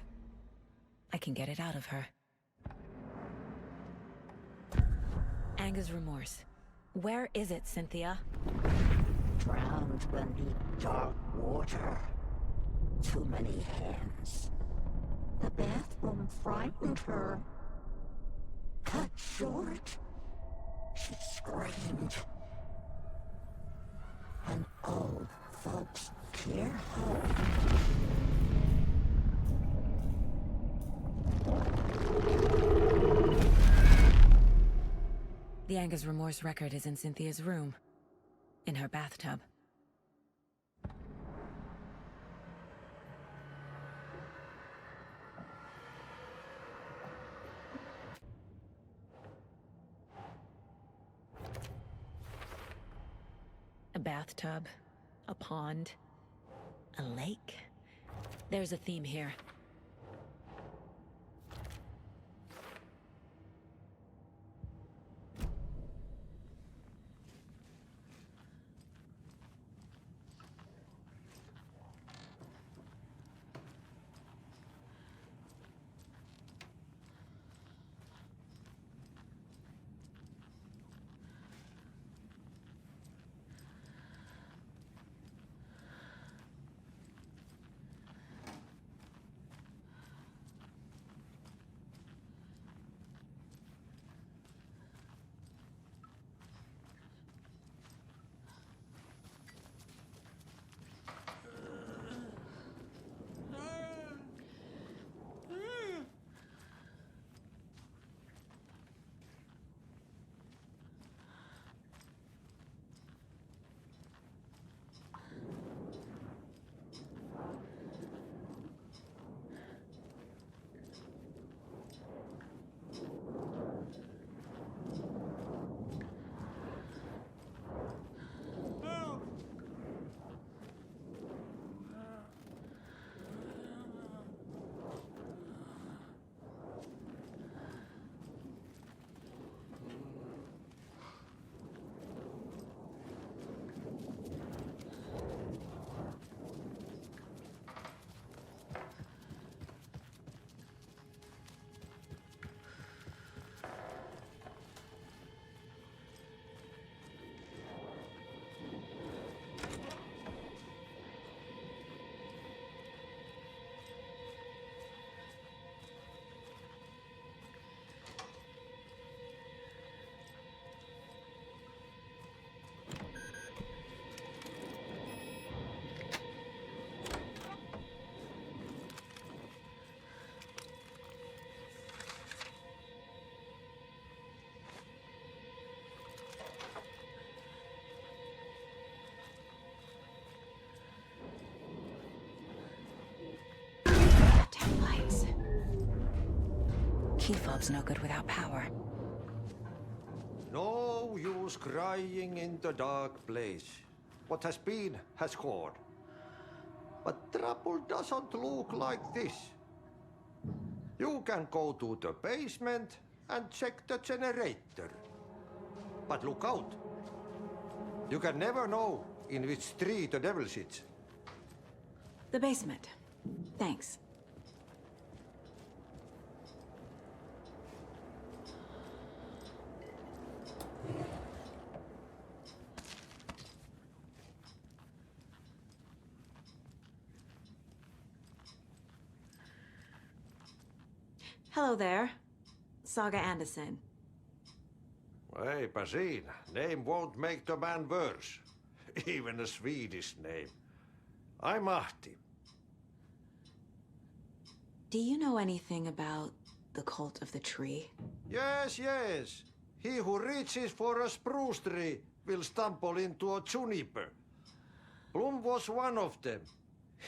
I can get it out of her. Anga's remorse. Where is it, Cynthia? Drowned beneath dark water. Too many hands. The bathroom frightened her. Cut short. She screamed. An old folks' care home. The Anga's remorse record is in Cynthia's room. In her bathtub. A bathtub, a pond, a lake. There's a theme here. Key fob's no good without power. No use crying in the dark place. What has been has gone. But trouble doesn't look like this. You can go to the basement and check the generator. But look out. You can never know in which tree the devil sits. The basement. Thanks. Hello there. Saga Anderson. Hey, Basin, name won't make the man worse. Even a Swedish name. I'm Ahti. Do you know anything about the cult of the tree? Yes, yes. He who reaches for a spruce tree will stumble into a juniper. Blum was one of them.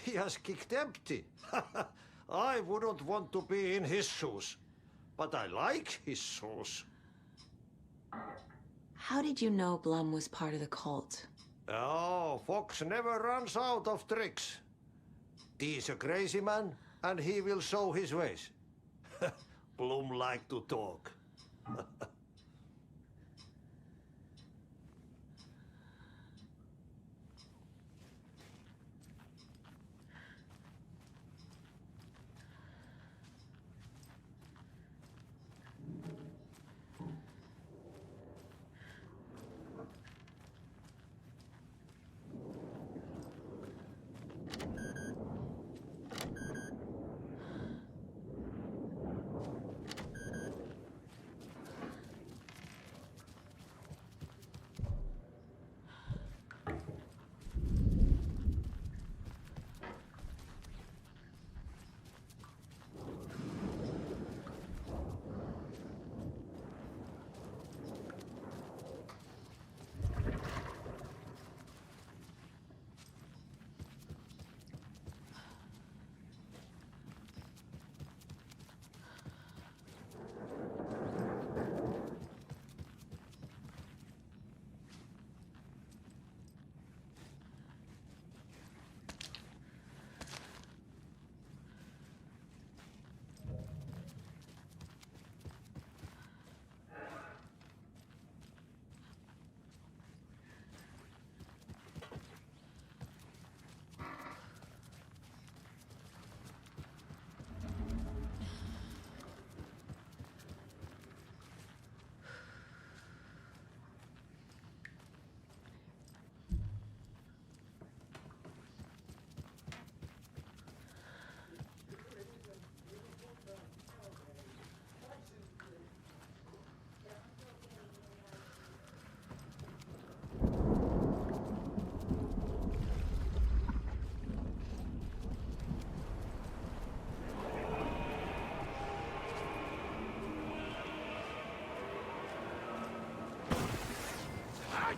He has kicked empty. I wouldn't want to be in his shoes. But I like his shoes. How did you know Blum was part of the cult? Oh, Fox never runs out of tricks. He's a crazy man, and he will show his ways. Blum like to talk.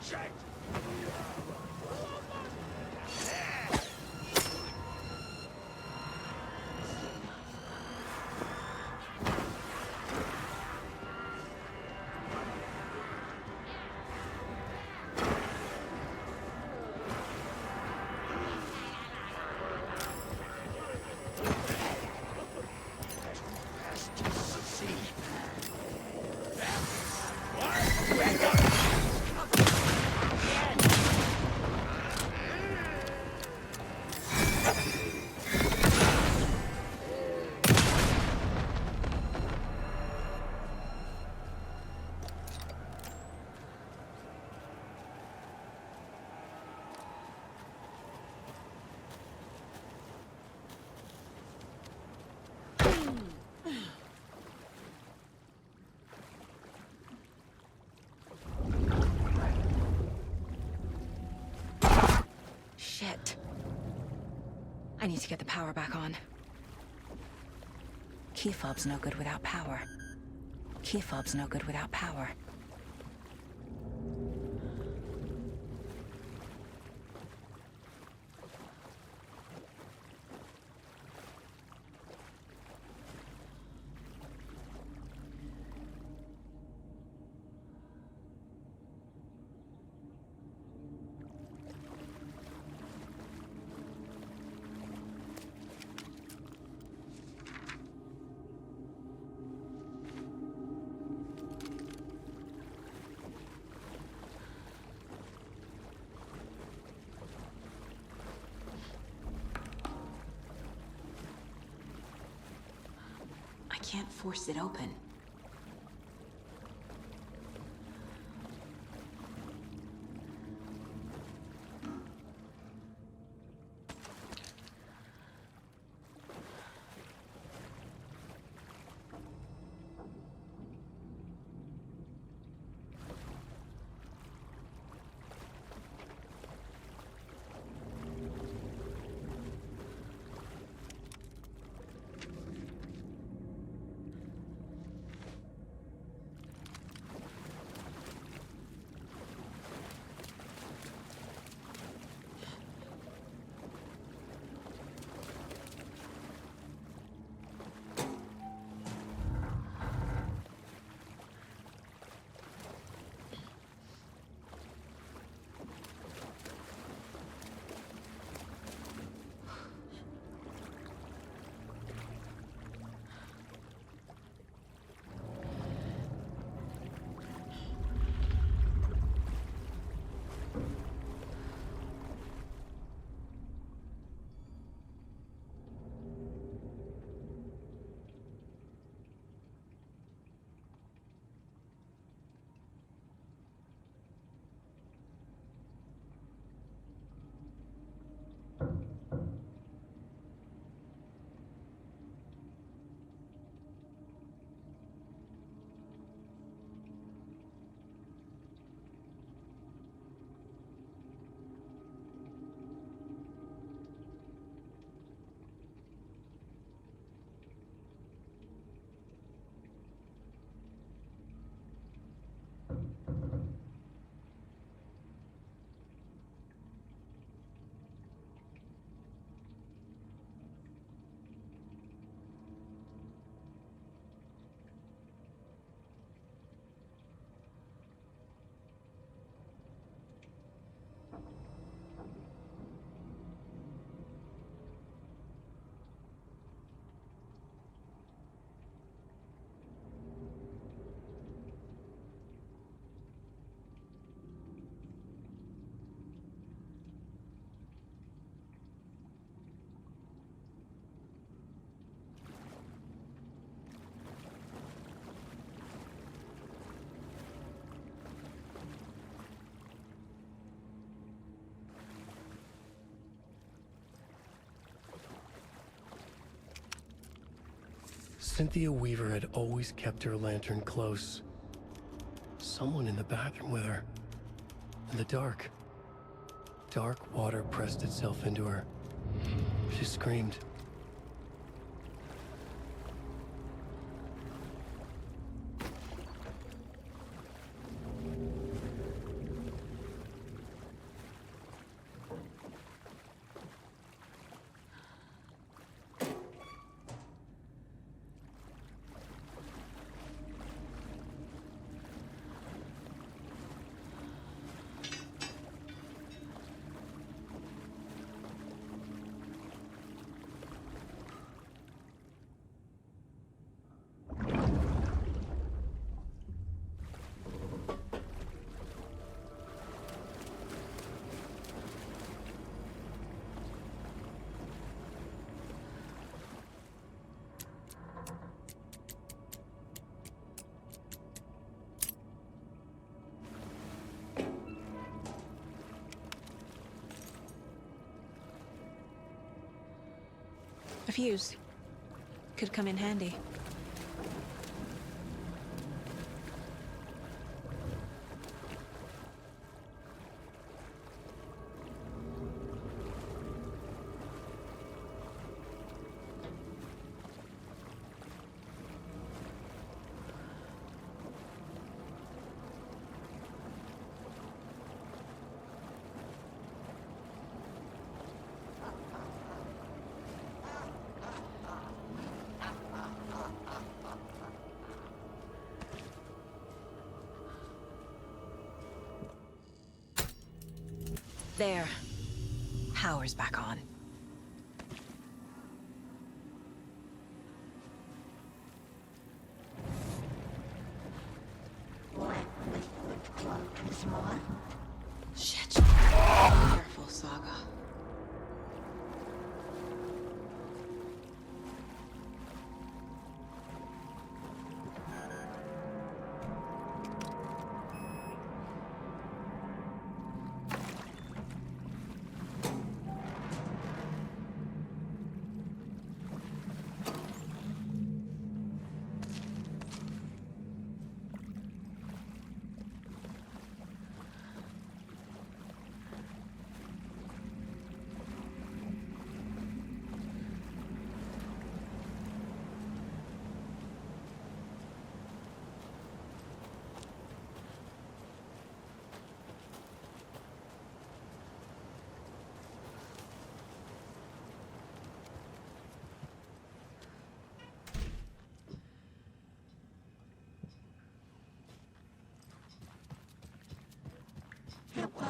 Checked! Shit. I need to get the power back on. Key fob's no good without power. Key fob's no good without power. can't force it open. Cynthia Weaver had always kept her lantern close. Someone in the bathroom with her. In the dark. Dark water pressed itself into her. She screamed. A fuse. Could come in handy. There. Power's back on. Shit. Careful, Saga.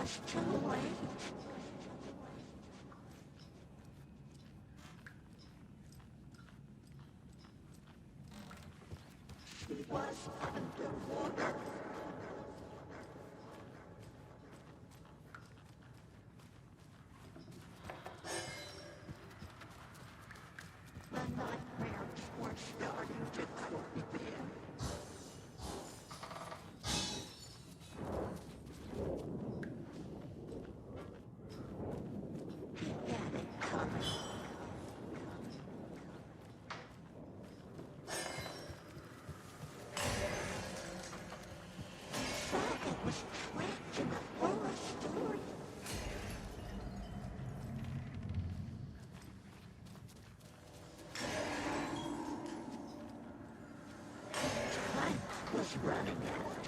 was too late. She was underwater. The nightmares were starting to creep in. He had it coming. Saga was trapped in a horror story. Time was running out.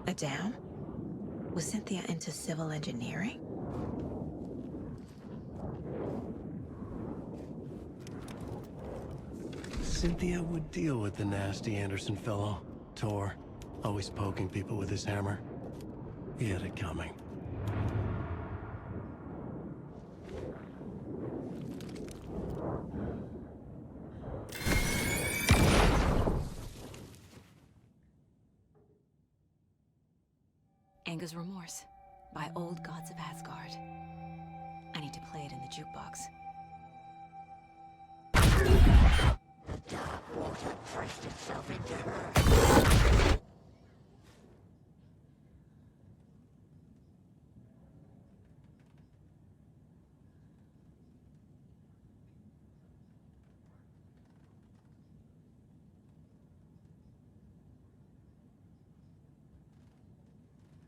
A dam? Was Cynthia into civil engineering? Cynthia would deal with the nasty Anderson fellow, Tor, always poking people with his hammer. He had it coming. Anger's Remorse by Old Gods of Asgard. I need to play it in the jukebox. The dark water pressed itself into her.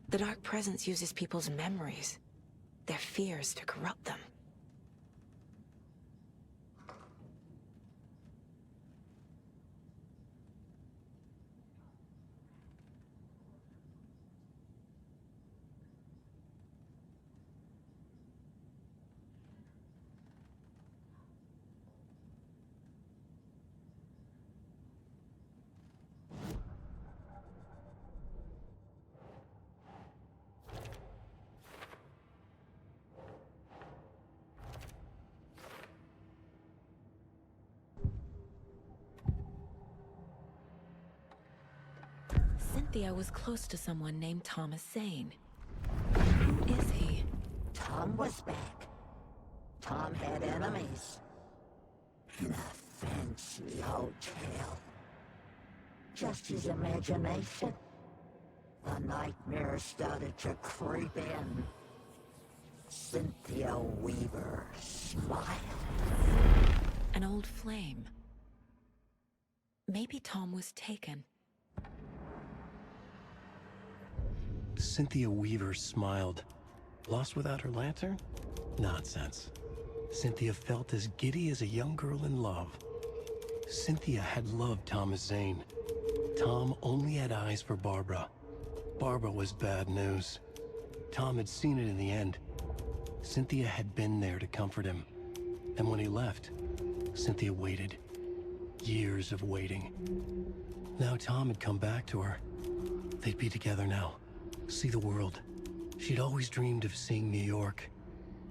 The Dark Presence uses people's memories, their fears to corrupt them. Cynthia was close to someone named Thomas Zane. Who is he? Tom was back. Tom had enemies. In a fancy hotel. Just his imagination. The nightmare started to creep in. Cynthia Weaver smiled. An old flame. Maybe Tom was taken. Cynthia Weaver smiled. Lost without her lantern? Nonsense. Cynthia felt as giddy as a young girl in love. Cynthia had loved Thomas Zane. Tom only had eyes for Barbara. Barbara was bad news. Tom had seen it in the end. Cynthia had been there to comfort him. And when he left, Cynthia waited. Years of waiting. Now Tom had come back to her. They'd be together now. See the world. She'd always dreamed of seeing New York.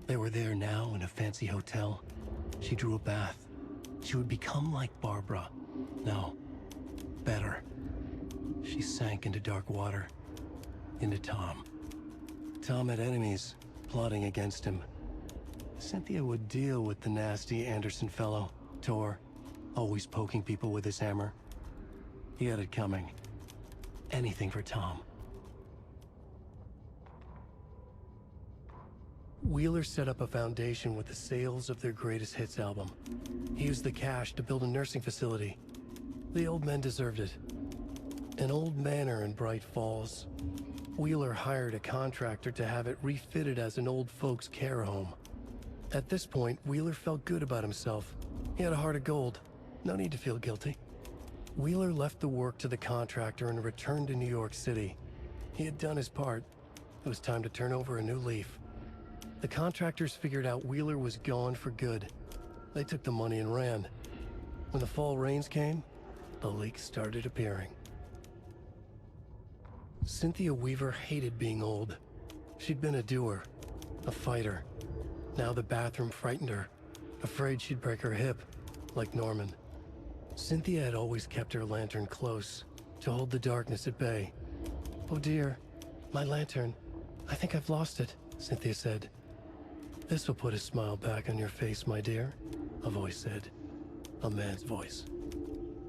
They were there now in a fancy hotel. She drew a bath. She would become like Barbara. No, better. She sank into dark water. Into Tom. Tom had enemies, plotting against him. Cynthia would deal with the nasty Anderson fellow, Tor, always poking people with his hammer. He had it coming. Anything for Tom. Wheeler set up a foundation with the sales of their greatest hits album. He used the cash to build a nursing facility. The old men deserved it. An old manor in Bright Falls. Wheeler hired a contractor to have it refitted as an old folks' care home. At this point, Wheeler felt good about himself. He had a heart of gold. No need to feel guilty. Wheeler left the work to the contractor and returned to New York City. He had done his part. It was time to turn over a new leaf. The contractors figured out Wheeler was gone for good. They took the money and ran. When the fall rains came, the leaks started appearing. Cynthia Weaver hated being old. She'd been a doer, a fighter. Now the bathroom frightened her, afraid she'd break her hip, like Norman. Cynthia had always kept her lantern close, to hold the darkness at bay. "Oh dear, my lantern. I think I've lost it," Cynthia said. "This will put a smile back on your face, my dear," a voice said. A man's voice.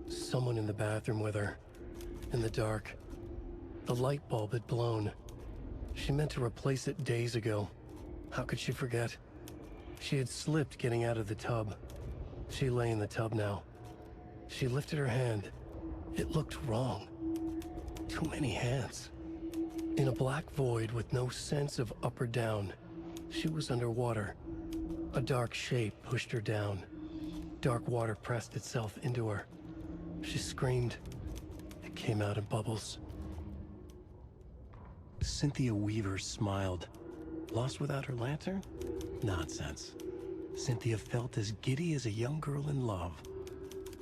Someone in the bathroom with her. In the dark. The light bulb had blown. She meant to replace it days ago. How could she forget? She had slipped getting out of the tub. She lay in the tub now. She lifted her hand. It looked wrong. Too many hands. In a black void with no sense of up or down, she was underwater. A dark shape pushed her down. Dark water pressed itself into her. She screamed. It came out in bubbles. Cynthia Weaver smiled. Lost without her lantern? Nonsense. Cynthia felt as giddy as a young girl in love.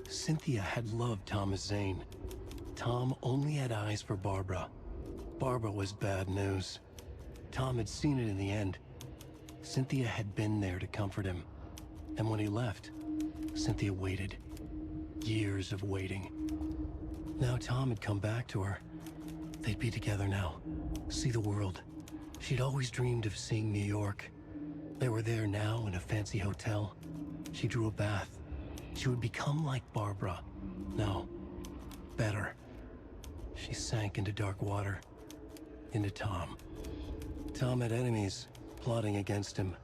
Cynthia had loved Thomas Zane. Tom only had eyes for Barbara. Barbara was bad news. Tom had seen it in the end. Cynthia had been there to comfort him. And when he left, Cynthia waited. Years of waiting. Now Tom had come back to her. They'd be together now. See the world. She'd always dreamed of seeing New York. They were there now in a fancy hotel. She drew a bath. She would become like Barbara. No, better. She sank into dark water. Into Tom. Tom had enemies plotting against him.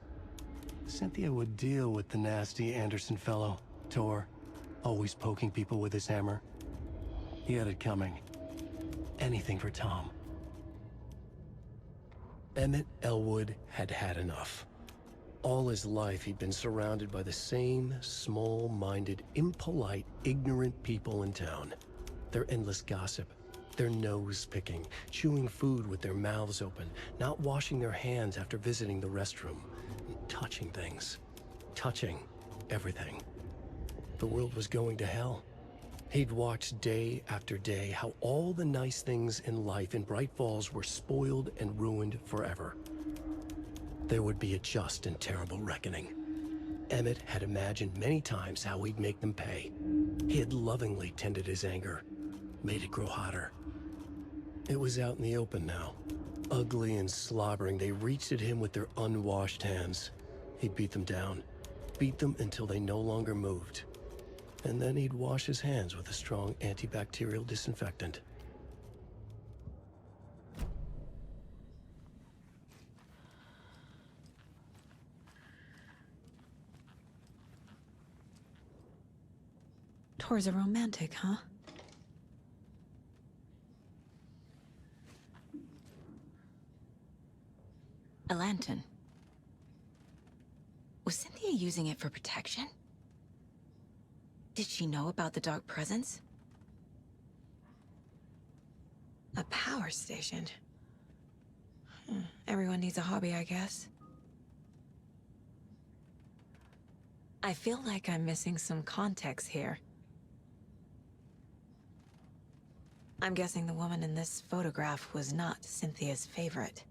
Cynthia would deal with the nasty Anderson fellow, Tor, always poking people with his hammer. He had it coming. Anything for Tom. Emmett Elwood had had enough. All his life he'd been surrounded by the same small-minded, impolite, ignorant people in town. Their endless gossip, their nose-picking, chewing food with their mouths open, not washing their hands after visiting the restroom, and touching things. Touching everything. The world was going to hell. He'd watched day after day how all the nice things in life in Bright Falls were spoiled and ruined forever. There would be a just and terrible reckoning. Emmett had imagined many times how he'd make them pay. He had lovingly tended his anger, made it grow hotter. It was out in the open now. Ugly and slobbering, they reached at him with their unwashed hands. He'd beat them down, beat them until they no longer moved. And then he'd wash his hands with a strong antibacterial disinfectant. Tor's a romantic, huh? A lantern. Was Cynthia using it for protection? Did she know about the dark presence? A power station. Everyone needs a hobby, I guess. I feel like I'm missing some context here. I'm guessing the woman in this photograph was not Cynthia's favorite.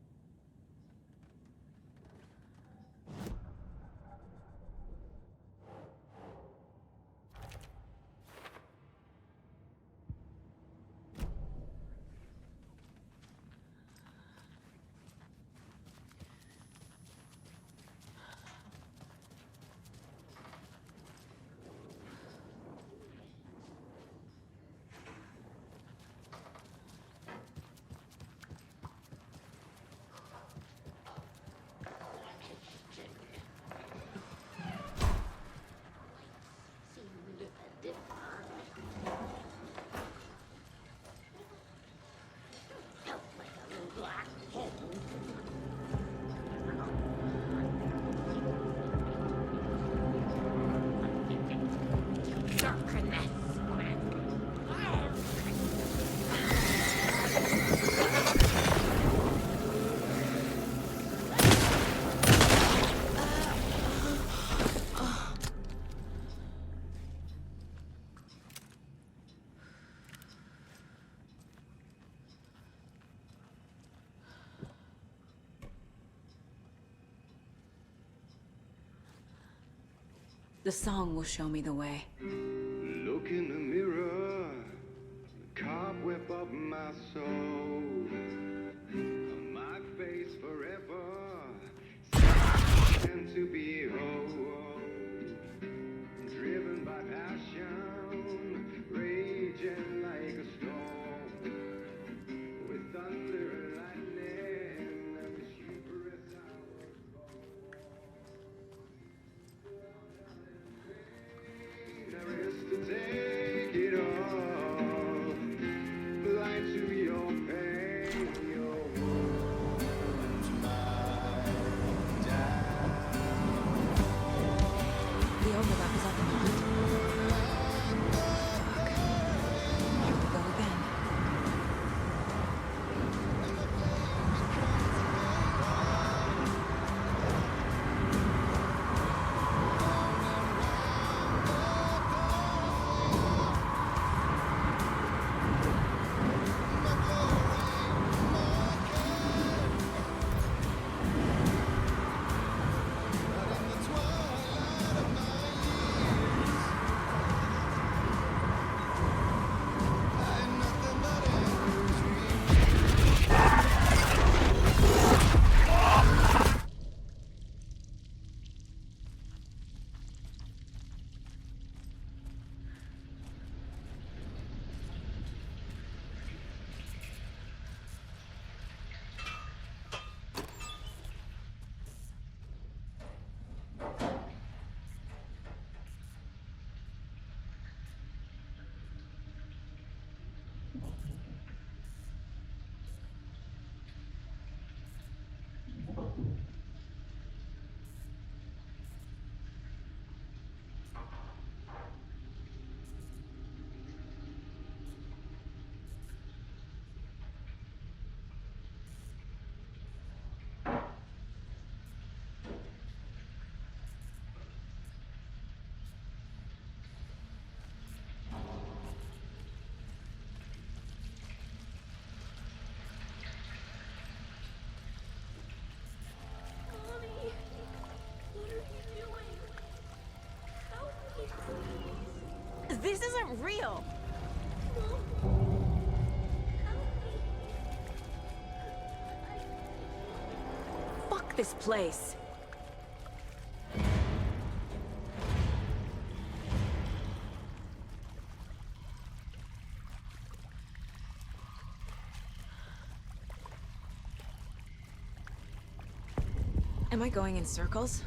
The song will show me the way. Look in the mirror, the cobweb of my soul. My face forever, and to behold. Driven by passion, raging like a storm. With thunder and lightning, and the hubris I was born. There is to take it all, blind to your pain, your wounds, my down. The overlap is up in the heat. Fuck. Here we go again. Mommy, what are you doing? Help me, please. This isn't real! No. Help me. Fuck this place! Am I going in circles?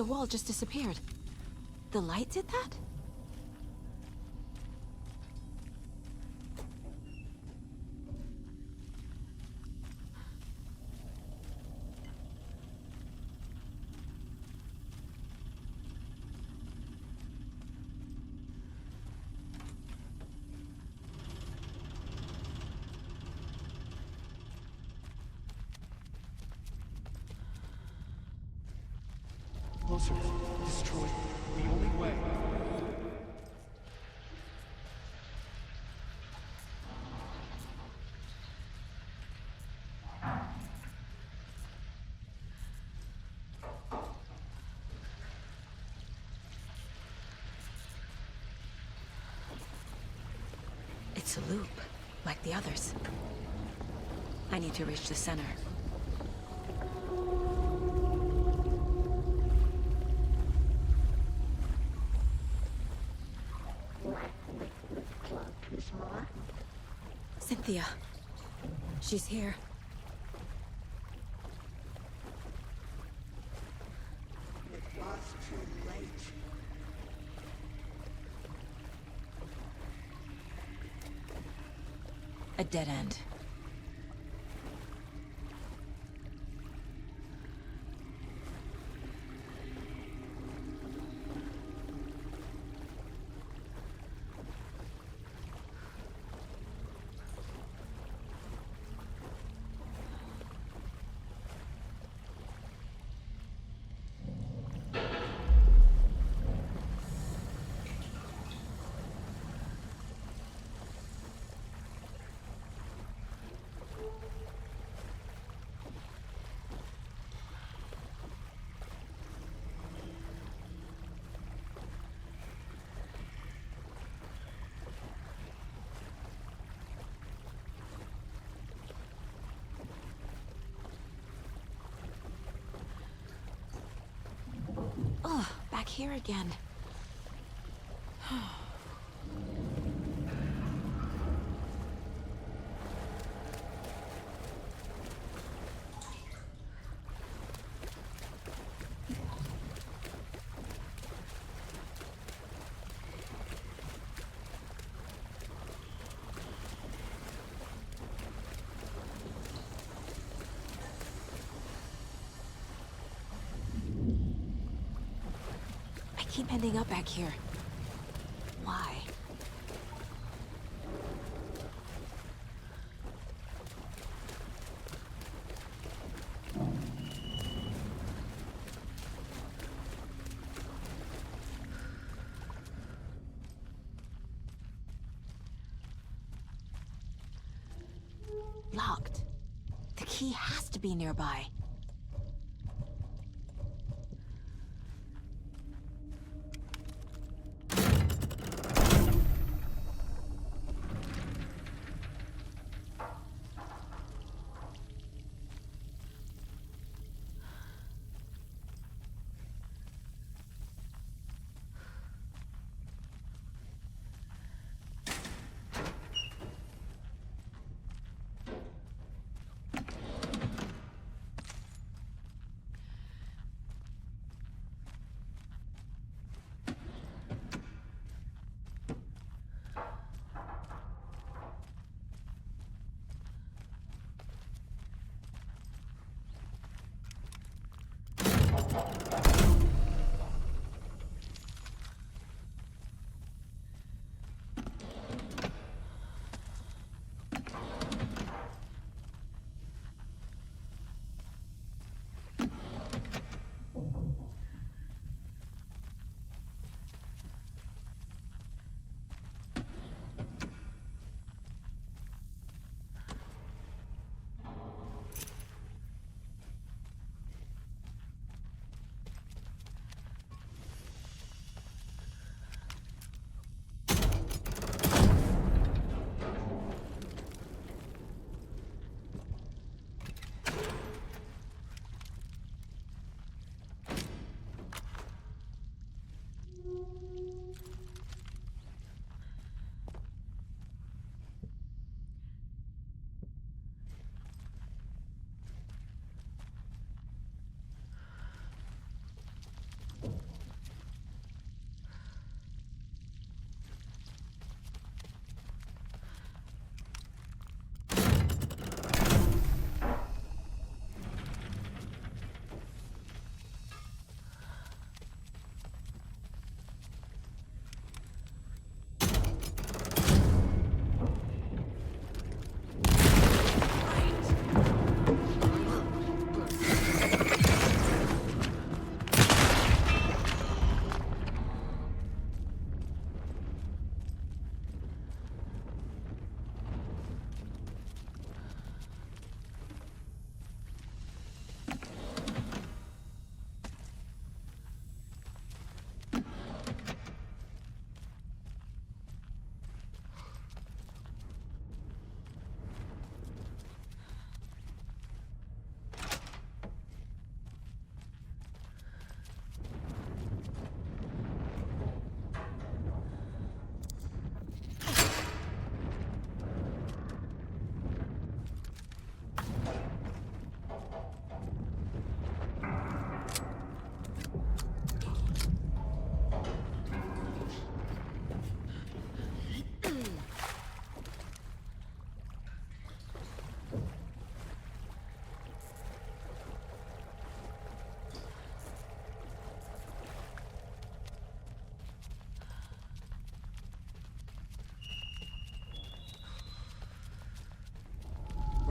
The wall just disappeared. The light did that? Closer. Destroy. The only way. It's a loop, like the others. I need to reach the center. Cynthia. She's here. It was too late. A dead end. Oh, back here again. I keep ending up back here. Why? Locked. The key has to be nearby.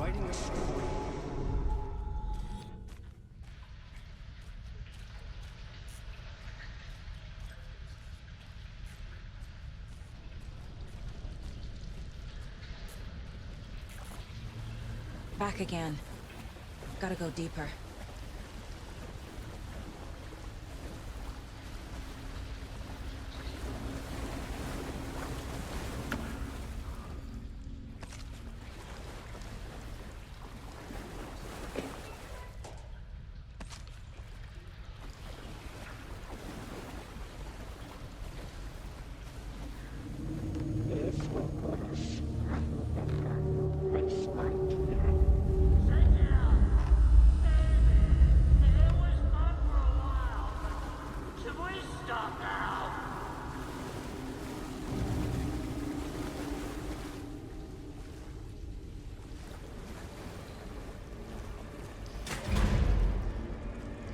writing a story. Back again. Gotta go deeper.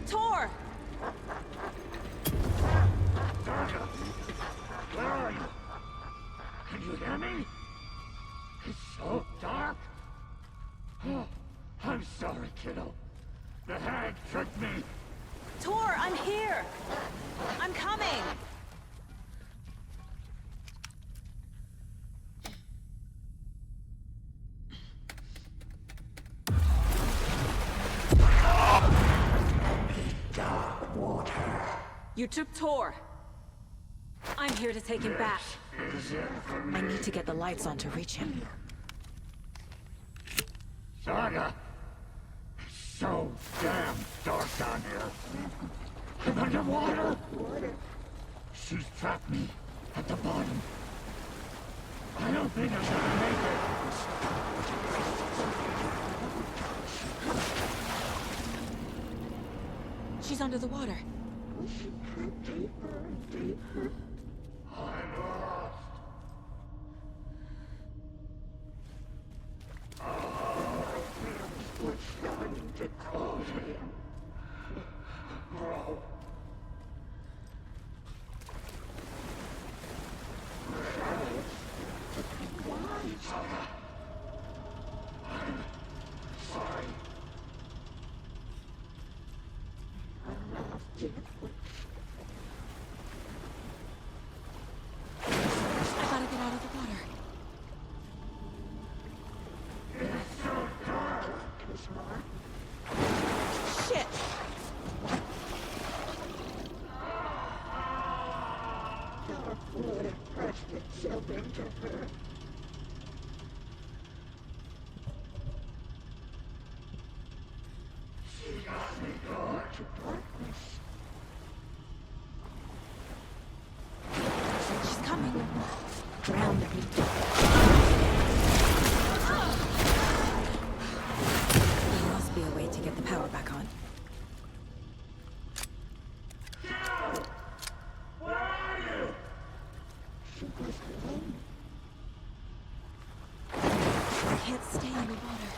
Tor! Where are you? Can you hear me? It's so dark. Oh, I'm sorry, kiddo. The hag tricked me. Tor, I'm here! I'm coming! Dark water. You took Tor. I'm here to take him back. Is it for me? I need to get the lights on to reach him. Saga! It's so damn dark down here. I'm underwater. She's trapped me at the bottom. I don't think I'm gonna make it. She's under the water. Deeper and deeper. I'm lost. We're starting to close in. Bro. Saga. I'm sorry. I gotta get out of the water. Shit! Dark water pressed itself into her. She got me going to darkness. She's coming. Drown them. There must be a way to get the power back on. Where are you? She was alone. I can't stay in the water.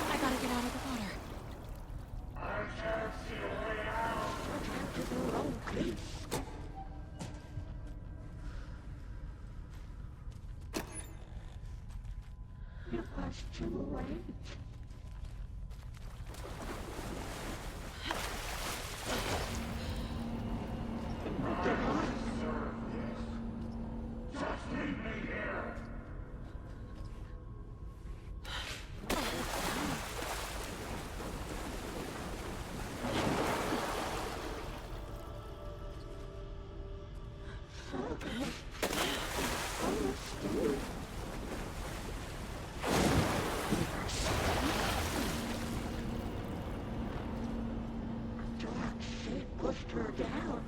I gotta get out of the water. I can't see a way out. To their own peace. It was too late. Just leave me here. Dark shit pushed her down.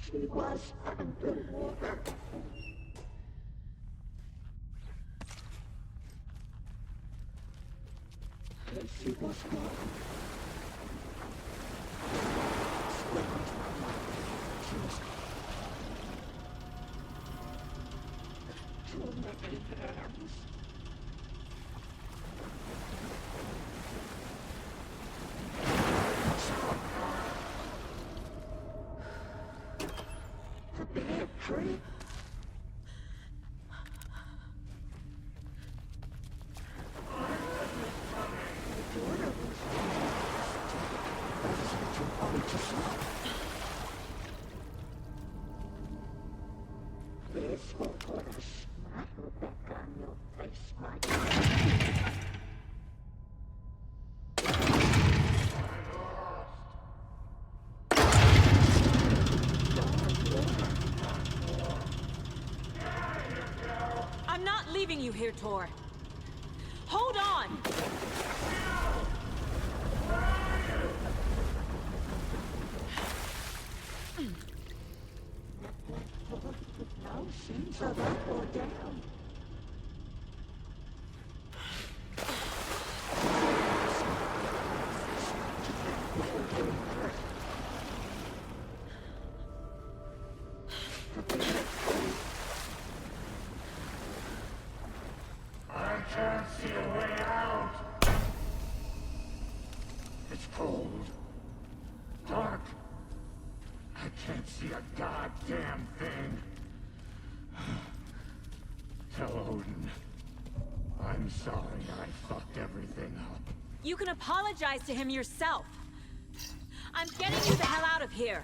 She was underwater. And she was gone. This will put a smile back on your face, my I'm not leaving you here, Tor. Hold on! No sins are up or down. I can't see a way out. It's cold. Dark. I can't see a goddamn thing. Tell Odin. I'm sorry I fucked everything up. You can apologize to him yourself. I'm getting you the hell out of here.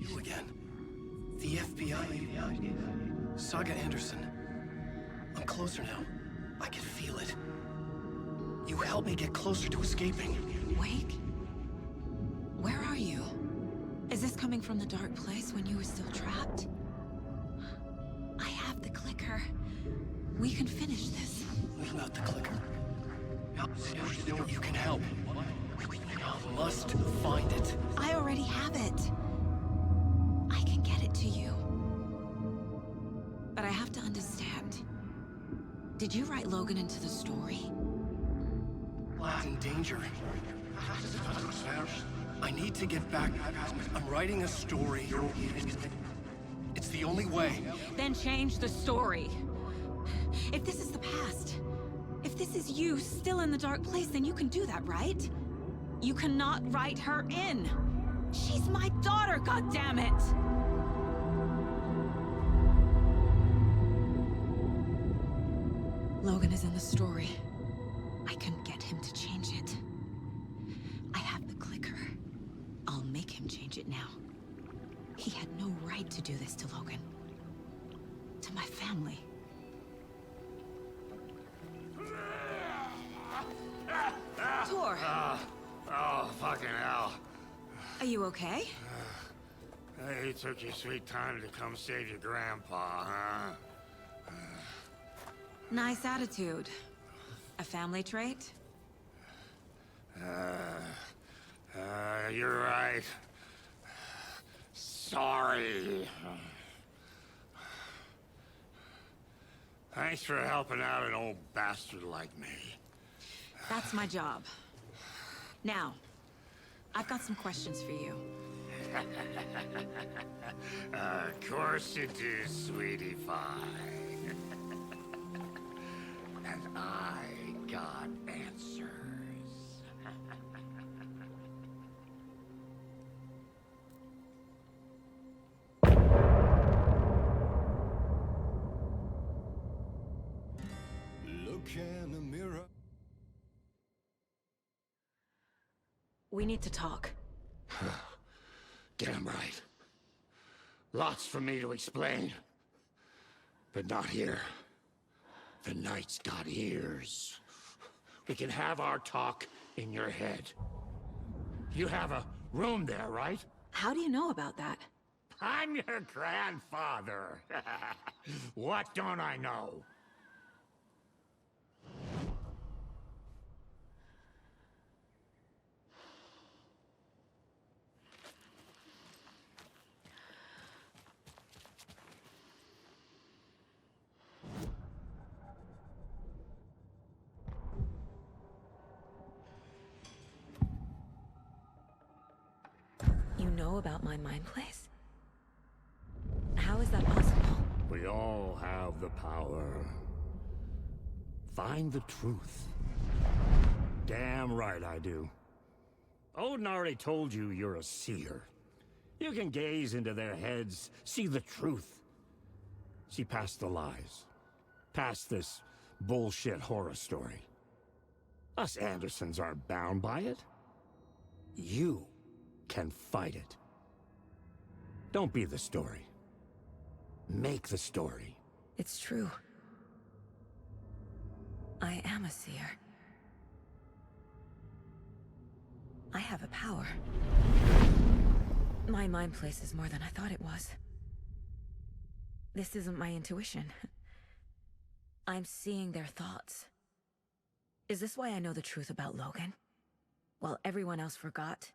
You again. The FBI. Saga Anderson. I'm closer now. I can feel it. You helped me get closer to escaping. Wake? Where are you? Is this coming from the dark place when you were still trapped? I have the clicker. We can finish this. Without the clicker. You can help. You must find it. I already have it. I can get it to you. But I have to understand. Did you write Logan into the story? Lad's in danger. I need to get back. I'm writing a story. It's the only way. Then change the story. If this is the past, if this is you still in the dark place, then you can do that, right? You cannot write her in. She's my daughter, goddammit! Logan is in the story. I can get him to change it. I have the clicker. I'll make him change it now. He had no right to do this to Logan. To my family. Tor! Oh, fucking hell. Are you okay? You took your sweet time to come save your grandpa, huh? Nice attitude. A family trait? You're right. Sorry. Thanks for helping out an old bastard like me. That's my job. Now, I've got some questions for you. Of course you do, sweetie pie. And I got answers. Look in the mirror. We need to talk. Damn right. Lots for me to explain. But not here. The night's got ears. We can have our talk in your head. You have a room there, right? How do you know about that? I'm your grandfather. What don't I know? You know about my mind place? How is that possible? We all have the power. Find the truth. Damn right I do. Odin already told you you're a seer. You can gaze into their heads, see the truth. See past the lies. Past this bullshit horror story. Us Andersons aren't bound by it. You can fight it. Don't be the story. Make the story. It's true. I am a seer. I have a power. My mind place is more than I thought it was. This isn't my intuition. I'm seeing their thoughts. Is this why I know the truth about Logan? While everyone else forgot?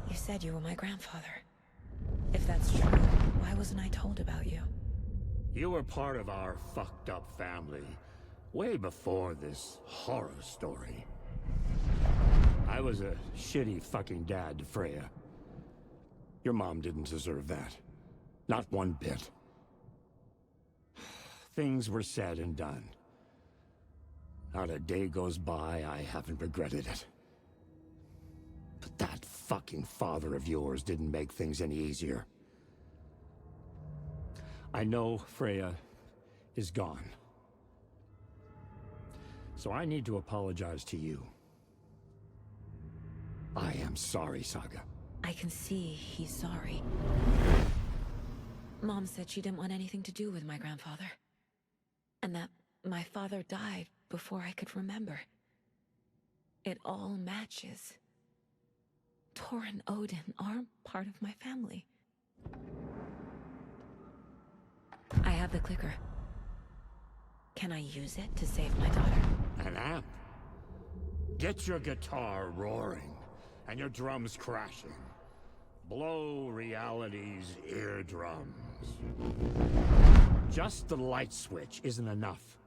You said you were my grandfather. If that's true, why wasn't I told about you? You were part of our fucked up family, way before this horror story. I was a shitty fucking dad to Freya. Your mom didn't deserve that. Not one bit. Things were said and done. Not a day goes by I haven't regretted it. But that fucking father of yours didn't make things any easier. I know Freya is gone. So I need to apologize to you. I am sorry, Saga. I can see he's sorry. Mom said she didn't want anything to do with my grandfather. And that my father died before I could remember. It all matches. Tor and Odin are part of my family. I have the clicker. Can I use it to save my daughter? An amp? Get your guitar roaring and your drums crashing. Blow reality's eardrums. Just the light switch isn't enough.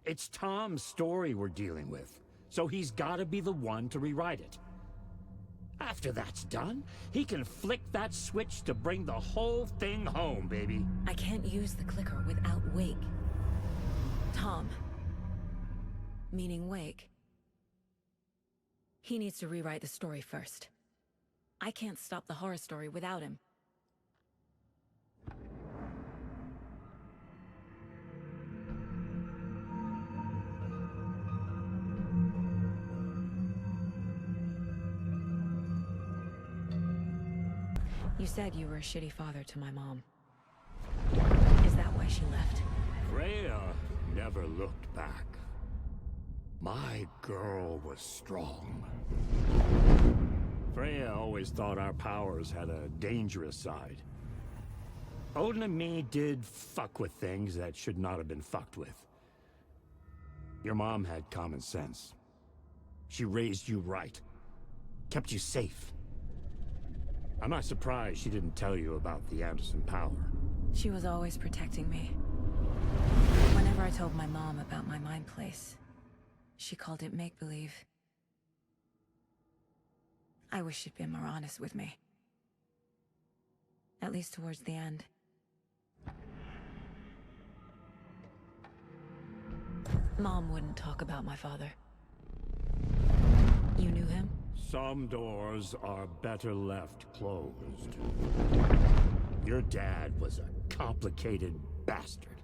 It's Tom's story we're dealing with, so he's gotta be the one to rewrite it. After that's done, he can flick that switch to bring the whole thing home, baby. I can't use the clicker without Wake. Tom. Meaning Wake. He needs to rewrite the story first. I can't stop the horror story without him. You said you were a shitty father to my mom. Is that why she left? Freya never looked back. My girl was strong. Freya always thought our powers had a dangerous side. Odin and me did fuck with things that should not have been fucked with. Your mom had common sense. She raised you right. Kept you safe. I'm not surprised she didn't tell you about the Anderson power. She was always protecting me. Whenever I told my mom about my mind place, she called it make-believe. I wish she'd been more honest with me. At least towards the end. Mom wouldn't talk about my father. You knew him? Some doors are better left closed. Your dad was a complicated bastard.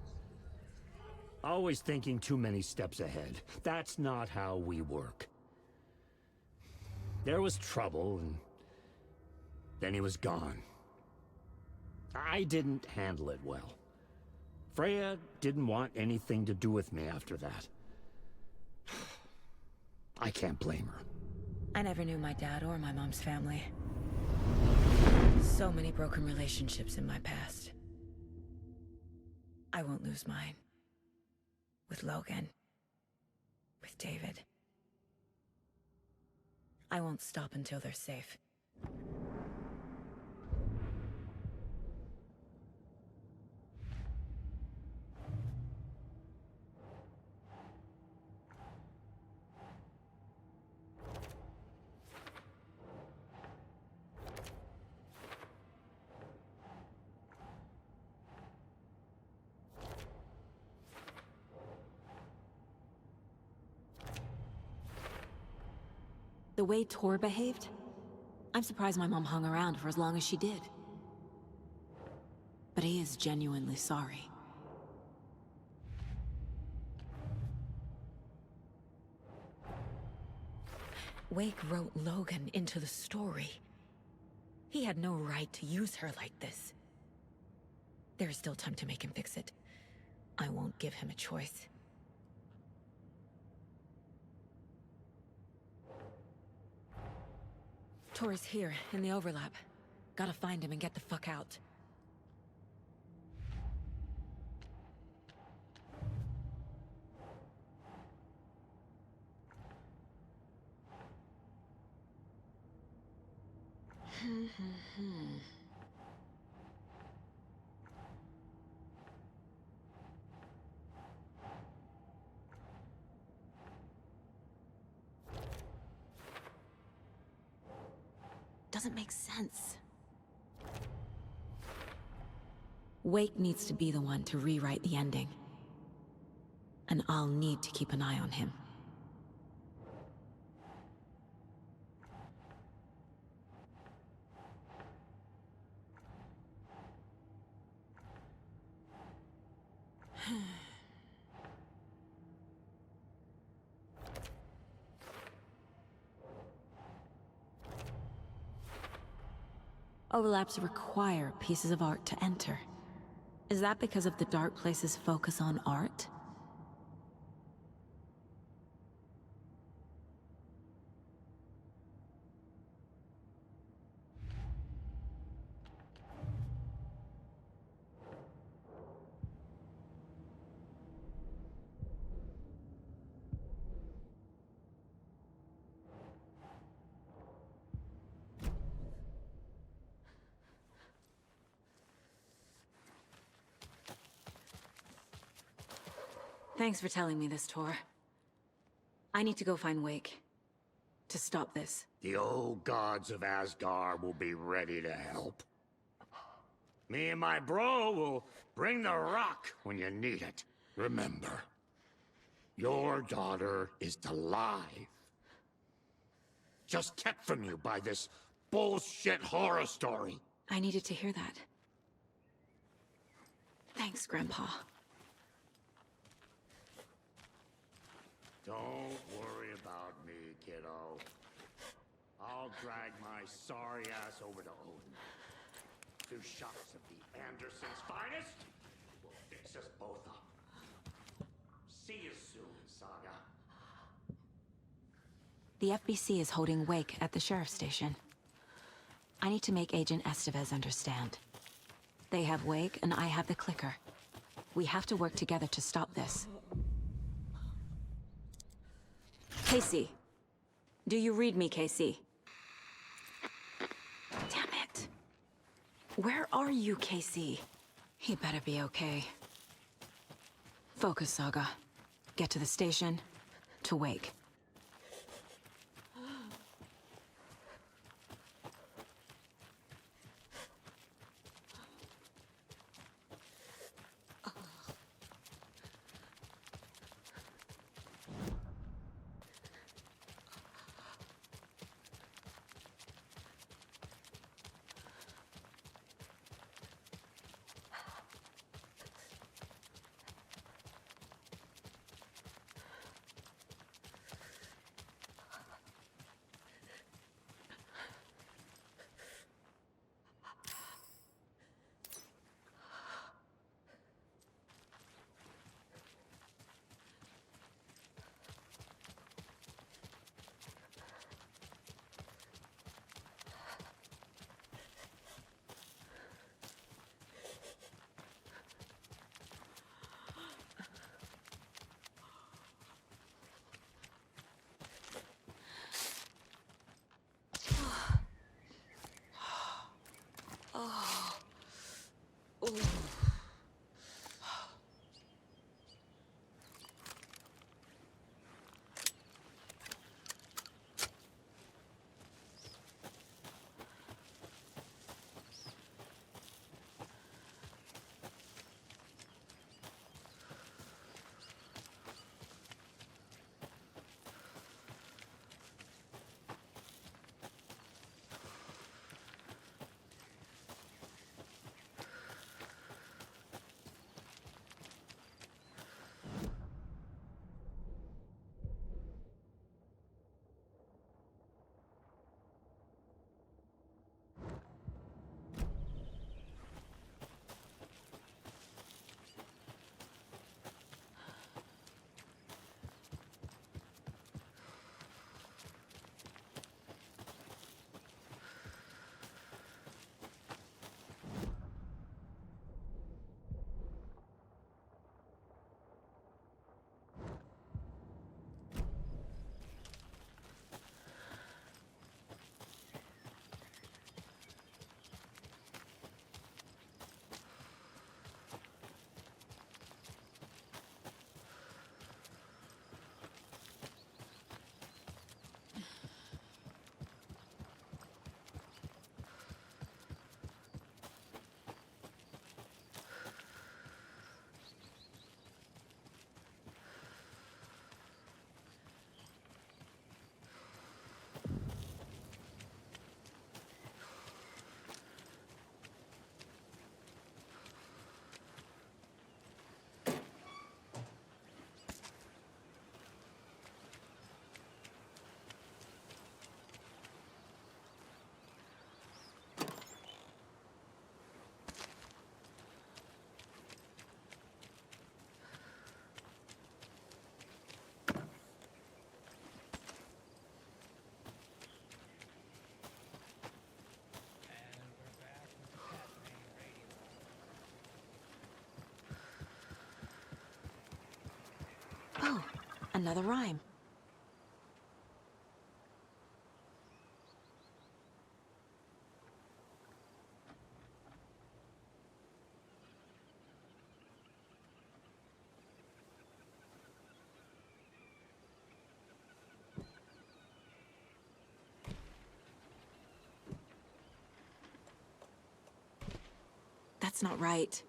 Always thinking too many steps ahead. That's not how we work. There was trouble, and then he was gone. I didn't handle it well. Freya didn't want anything to do with me after that. I can't blame her. I never knew my dad or my mom's family. So many broken relationships in my past. I won't lose mine. With Logan. With David. I won't stop until they're safe. The way Tor behaved? I'm surprised my mom hung around for as long as she did. But he is genuinely sorry. Wake wrote Logan into the story. He had no right to use her like this. There is still time to make him fix it. I won't give him a choice. Tor is here, in the overlap. Gotta find him and get the fuck out. Doesn't make sense. Wake needs to be the one to rewrite the ending. And I'll need to keep an eye on him. Overlaps require pieces of art to enter. Is that because of the Dark Place's focus on art? Thanks for telling me this, Tor. I need to go find Wake. To to stop this. The old gods of Asgard will be ready to help. Me and my bro will bring the rock when you need it. Remember, your daughter is alive. Just kept from you by this bullshit horror story. I needed to hear that. Thanks, Grandpa. Don't worry about me, kiddo. I'll drag my sorry ass over to Odin. 2 shots of the Anderson's finest will fix us both up. See you soon, Saga. The FBC is holding Wake at the sheriff's station. I need to make Agent Estevez understand. They have Wake, and I have the clicker. We have to work together to stop this. Casey. Do you read me, Casey? Damn it. Where are you, Casey? He better be okay. Focus, Saga. Get to the station, to Wake. Oh, another rhyme. That's not right.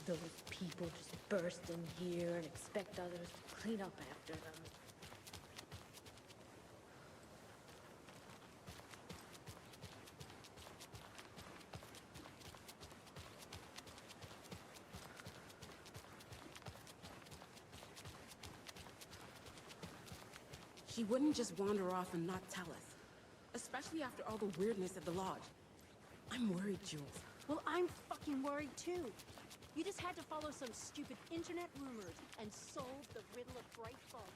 Those people just burst in here and expect others to clean up after them. He wouldn't just wander off and not tell us. Especially after all the weirdness at the lodge. I'm worried, Jules. Well, I'm fucking worried too. You just had to follow some stupid internet rumors and solve the riddle of Bright Falls.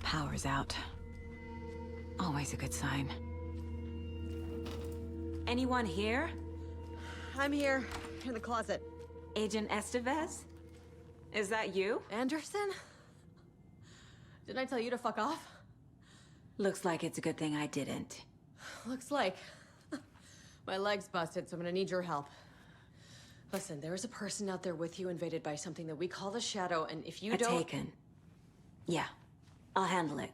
Power's out. Always a good sign. Anyone here? I'm here, in the closet. Agent Estevez? Is that you? Anderson? Didn't I tell you to fuck off? Looks like it's a good thing I didn't. Looks like. My leg's busted, so I'm gonna need your help. Listen, there is a person out there with you invaded by something that we call the Shadow, and if you don't— Taken. Yeah, I'll handle it.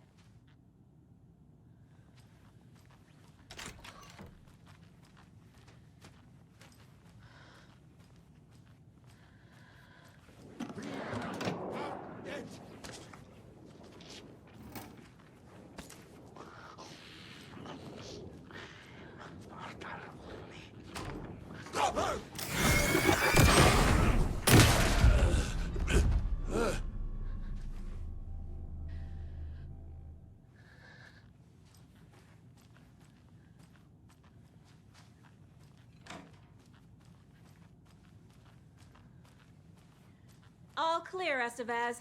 All clear, Estevez.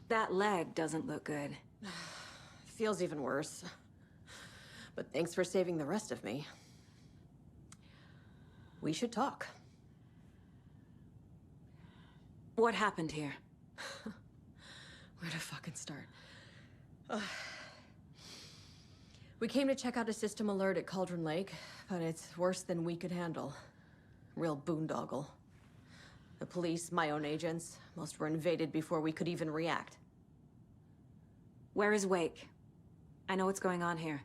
That leg doesn't look good. Feels even worse. But thanks for saving the rest of me. We should talk. What happened here? Where to fucking start? We came to check out a system alert at Cauldron Lake, but it's worse than we could handle. Real boondoggle. The police, my own agents, most were invaded before we could even react. Where is Wake? I know what's going on here.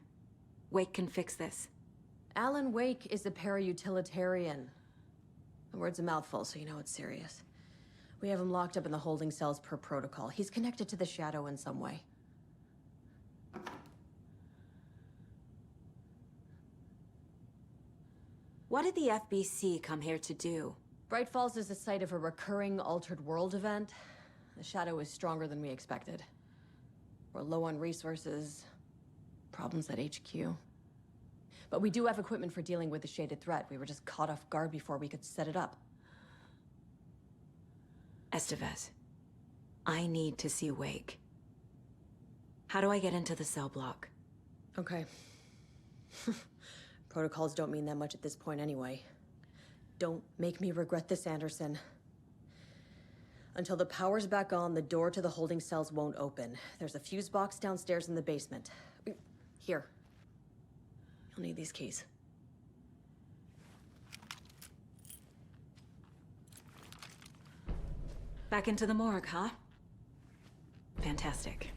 Wake can fix this. Alan Wake is a para-utilitarian. The word's a mouthful, so you know it's serious. We have him locked up in the holding cells per protocol. He's connected to the Shadow in some way. What did the FBC come here to do? Bright Falls is the site of a recurring Altered World event. The Shadow is stronger than we expected. We're low on resources, problems at HQ. But we do have equipment for dealing with the shaded threat. We were just caught off guard before we could set it up. Estevez, I need to see Wake. How do I get into the cell block? Okay. Protocols don't mean that much at this point anyway. Don't make me regret this, Anderson. Until the power's back on, the door to the holding cells won't open. There's a fuse box downstairs in the basement. Here. You'll need these keys. Back into the morgue, huh? Fantastic.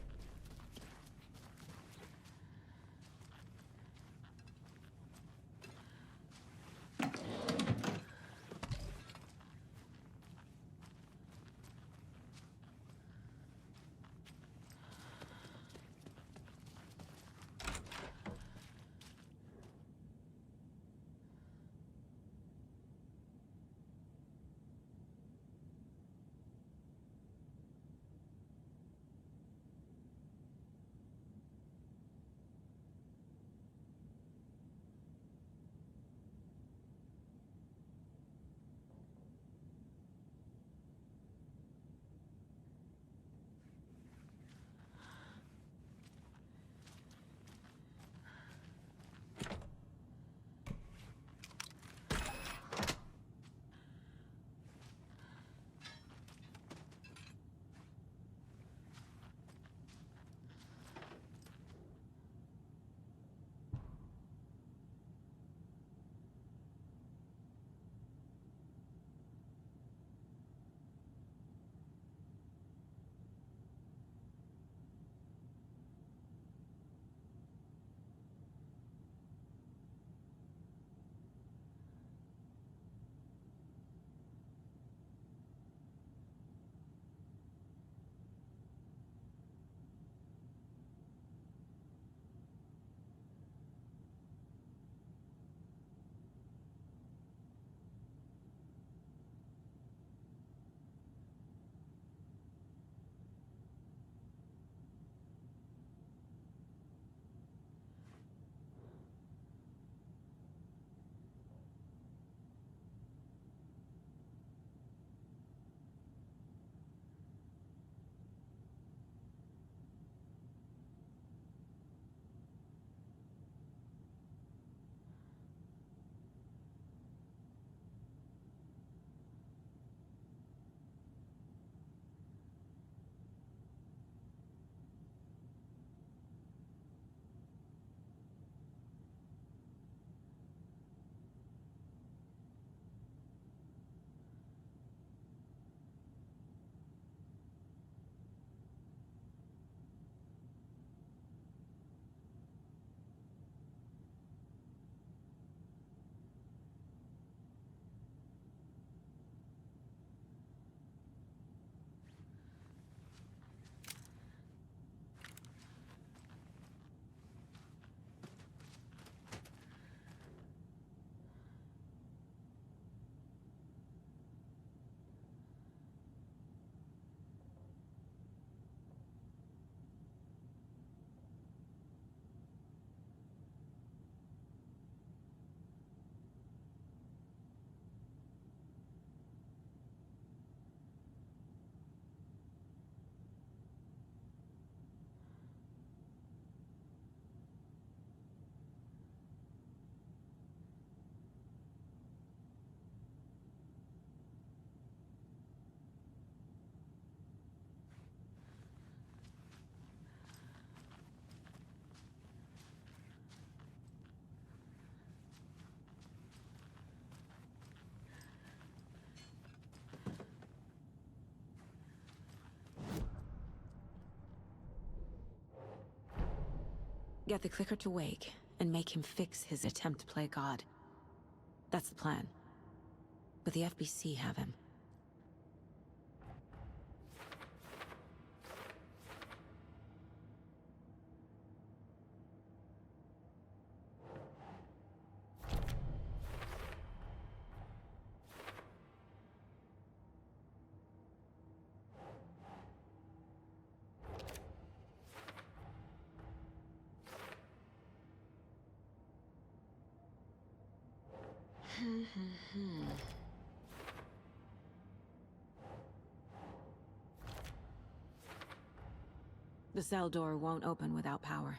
Get the clicker to Wake, and make him fix his attempt to play God. That's the plan. But the FBC have him. The cell door won't open without power.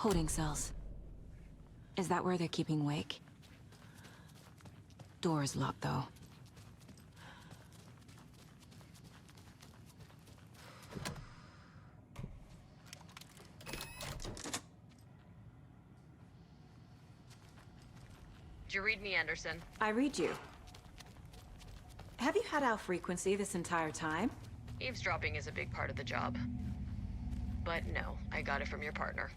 Holding cells. Is that where they're keeping Wake? Door's locked, though. Did you read me, Anderson? I read you. Have you had our frequency this entire time? Eavesdropping is a big part of the job. But no, I got it from your partner.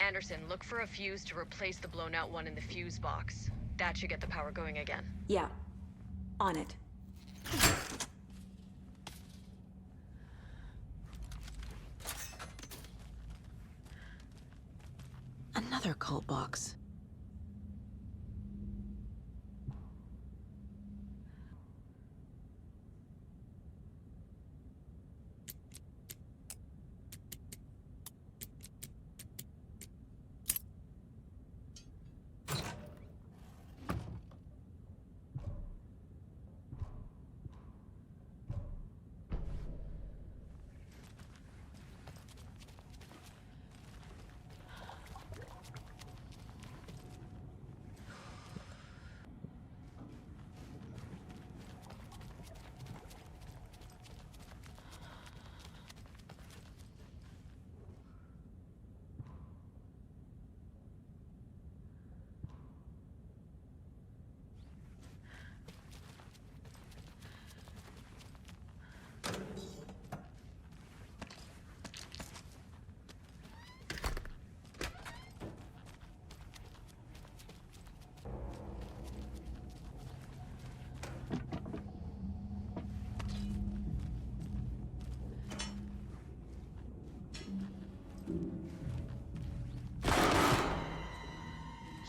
Anderson, look for a fuse to replace the blown out one in the fuse box. That should get the power going again. Yeah. On it. Another cult box.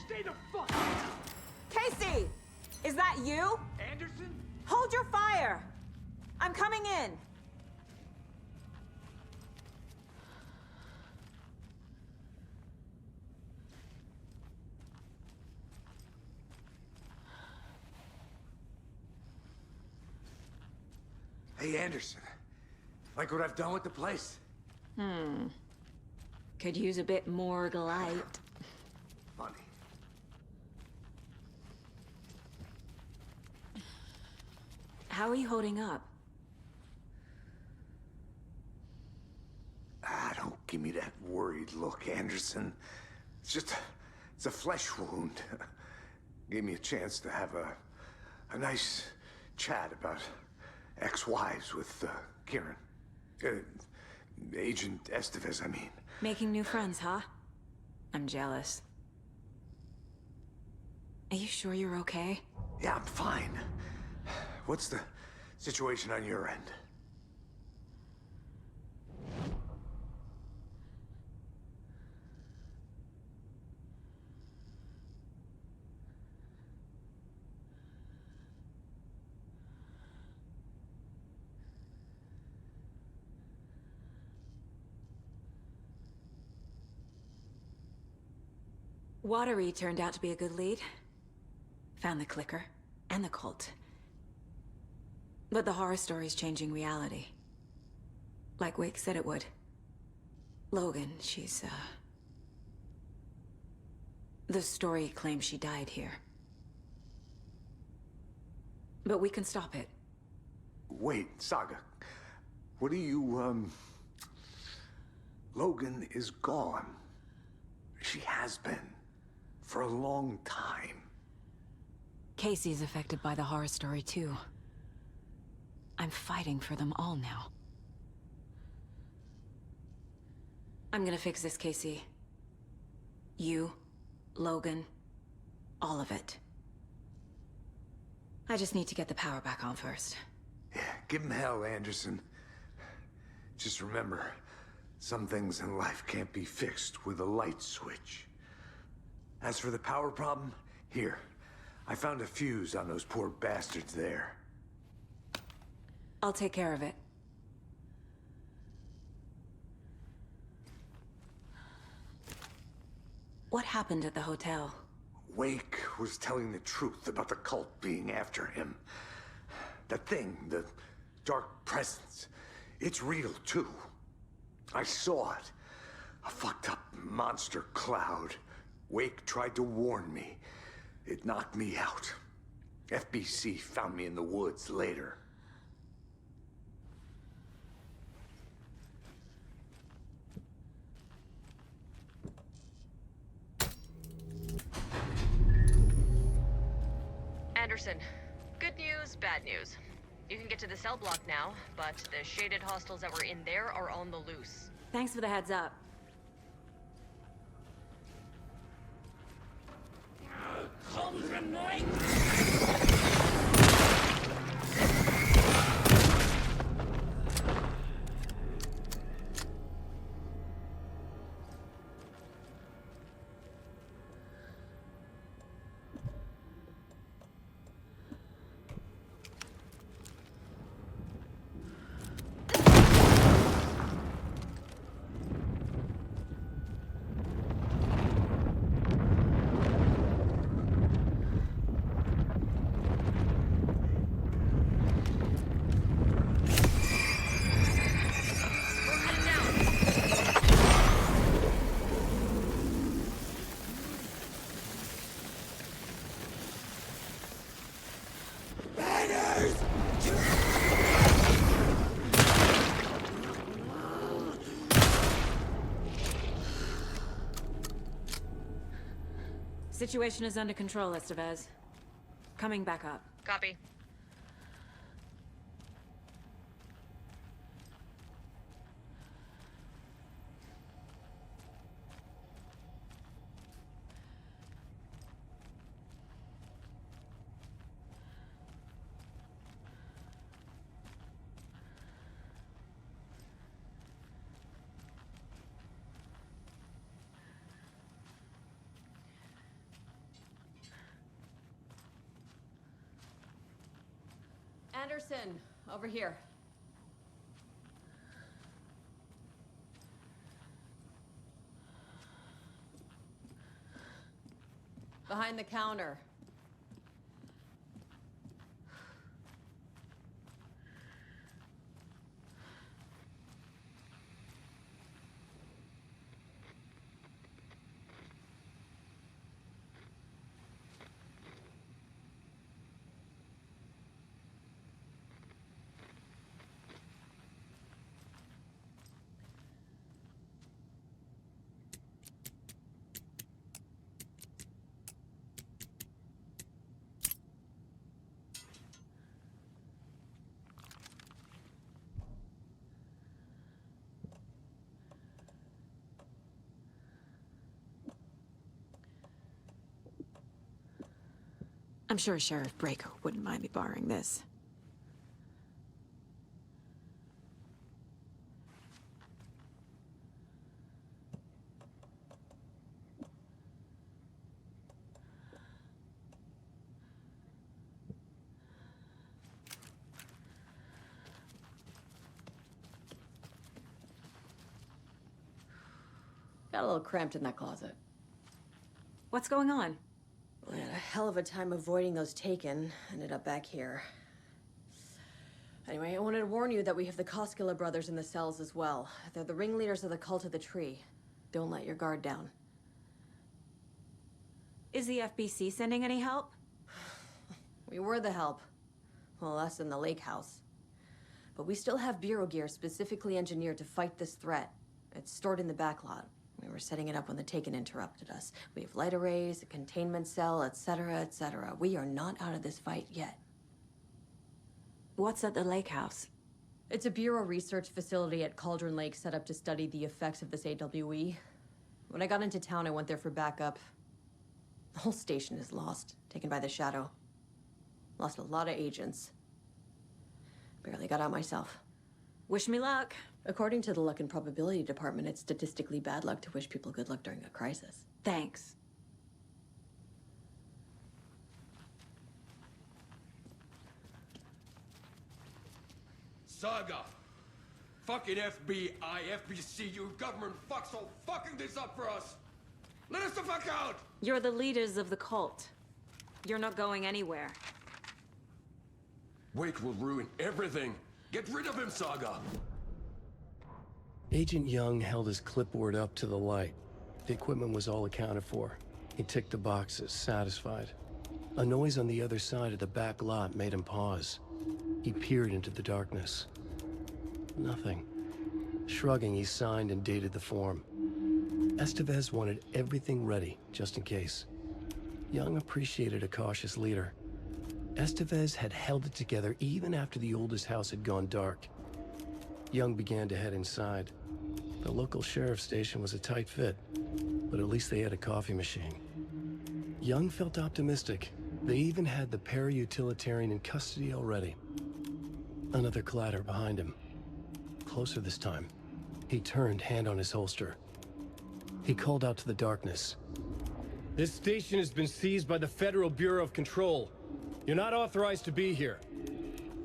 Stay the fuck! Casey! Is that you? Anderson? Hold your fire! I'm coming in! Hey, Anderson. Like what I've done with the place? Could use a bit more light. Funny. How are you holding up? Don't give me that worried look, Anderson. It's a flesh wound. Gave me a chance to have a nice chat about ex-wives with Kieran. Agent Estevez, I mean. Making new friends, huh? I'm jealous. Are you sure you're okay? Yeah, I'm fine. What's the situation on your end? Watery turned out to be a good lead. Found the clicker and the cult. But the horror story's changing reality. Like Wake said it would. Logan, she's, the story claims she died here. But we can stop it. Wait, Saga. What do you, Logan is gone. She has been. For a long time. Casey's affected by the horror story, too. I'm fighting for them all now. I'm gonna fix this, Casey. You, Logan, all of it. I just need to get the power back on first. Yeah, give him hell, Anderson. Just remember, some things in life can't be fixed with a light switch. As for the power problem, here. I found a fuse on those poor bastards there. I'll take care of it. What happened at the hotel? Wake was telling the truth about the cult being after him. That thing, the dark presence, it's real too. I saw it. A fucked up monster cloud. Wake tried to warn me. It knocked me out. FBC found me in the woods later. Anderson, good news, bad news. You can get to the cell block now, but the shaded hostiles that were in there are on the loose. Thanks for the heads up. Cauldron Lake! Situation is under control, Estevez. Coming back up. Copy. Anderson, over here. Behind the counter. I'm sure Sheriff Breaker wouldn't mind me borrowing this. Got a little cramped in that closet. What's going on? We had a hell of a time avoiding those taken. Ended up back here. Anyway, I wanted to warn you that we have the Koskela brothers in the cells as well. They're the ringleaders of the Cult of the Tree. Don't let your guard down. Is the FBC sending any help? We were the help. Well, us in the lake house. But we still have Bureau gear specifically engineered to fight this threat. It's stored in the backlot. We were setting it up when the Taken interrupted us. We have light arrays, a containment cell, etc., etc. We are not out of this fight yet. What's at the lake house? It's a Bureau research facility at Cauldron Lake set up to study the effects of this AWE. When I got into town, I went there for backup. The whole station is lost, taken by the Shadow. Lost a lot of agents. Barely got out myself. Wish me luck. According to the Luck and Probability Department, it's statistically bad luck to wish people good luck during a crisis. Thanks. Saga! Fucking FBI, FBC, you government fucks all fucking this up for us! Let us the fuck out! You're the leaders of the cult. You're not going anywhere. Wake will ruin everything! Get rid of him, Saga! Agent Young held his clipboard up to the light. The equipment was all accounted for. He ticked the boxes, satisfied. A noise on the other side of the back lot made him pause. He peered into the darkness. Nothing. Shrugging, he signed and dated the form. Estevez wanted everything ready, just in case. Young appreciated a cautious leader. Estevez had held it together even after the oldest house had gone dark. Young began to head inside. The local sheriff's station was a tight fit, but at least they had a coffee machine. Young felt optimistic. They even had the para-utilitarian in custody already. Another clatter behind him. Closer this time. He turned, hand on his holster. He called out to the darkness. This station has been seized by the Federal Bureau of Control. You're not authorized to be here.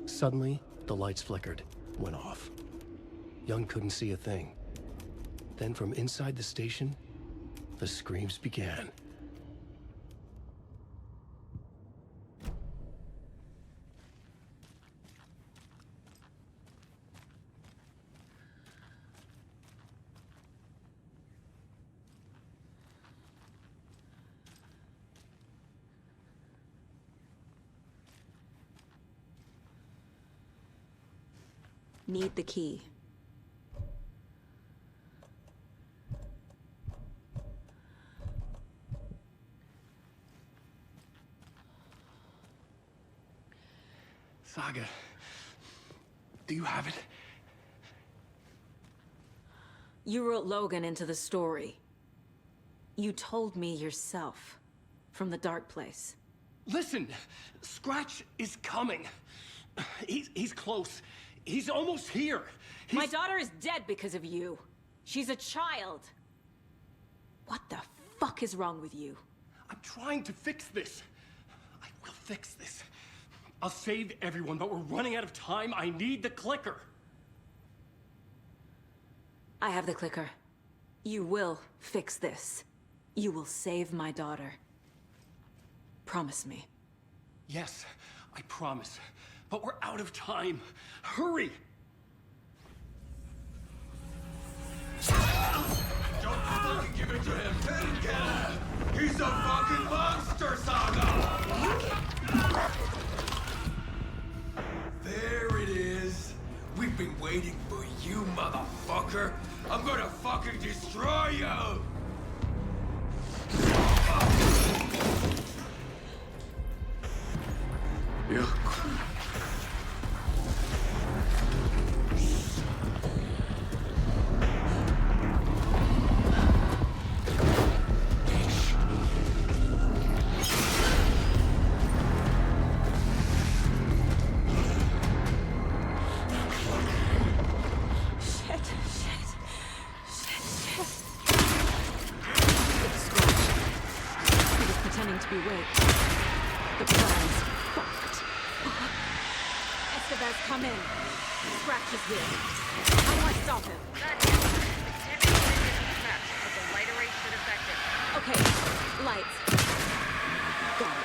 Suddenly, the lights flickered, went off. Young couldn't see a thing. Then from inside the station, the screams began. Need the key. Saga, do you have it? You wrote Logan into the story. You told me yourself. From the dark place. Listen, Scratch is coming. He's close. He's almost here. My daughter is dead because of you. She's a child. What the fuck is wrong with you? I'm trying to fix this. I will fix this. I'll save everyone, but we're running out of time. I need the clicker. I have the clicker. You will fix this. You will save my daughter. Promise me. Yes, I promise. But we're out of time. Hurry! Don't fucking give it to him! Get him! He's a fucking monster, Saga! There it is. We've been waiting for you, motherfucker. I'm gonna fucking destroy you! Yeah. To be awake. The plan's fucked. Estevez, come in. Scratch is here. I want to stop him. But the light array should affect it. Okay, lights. Got it.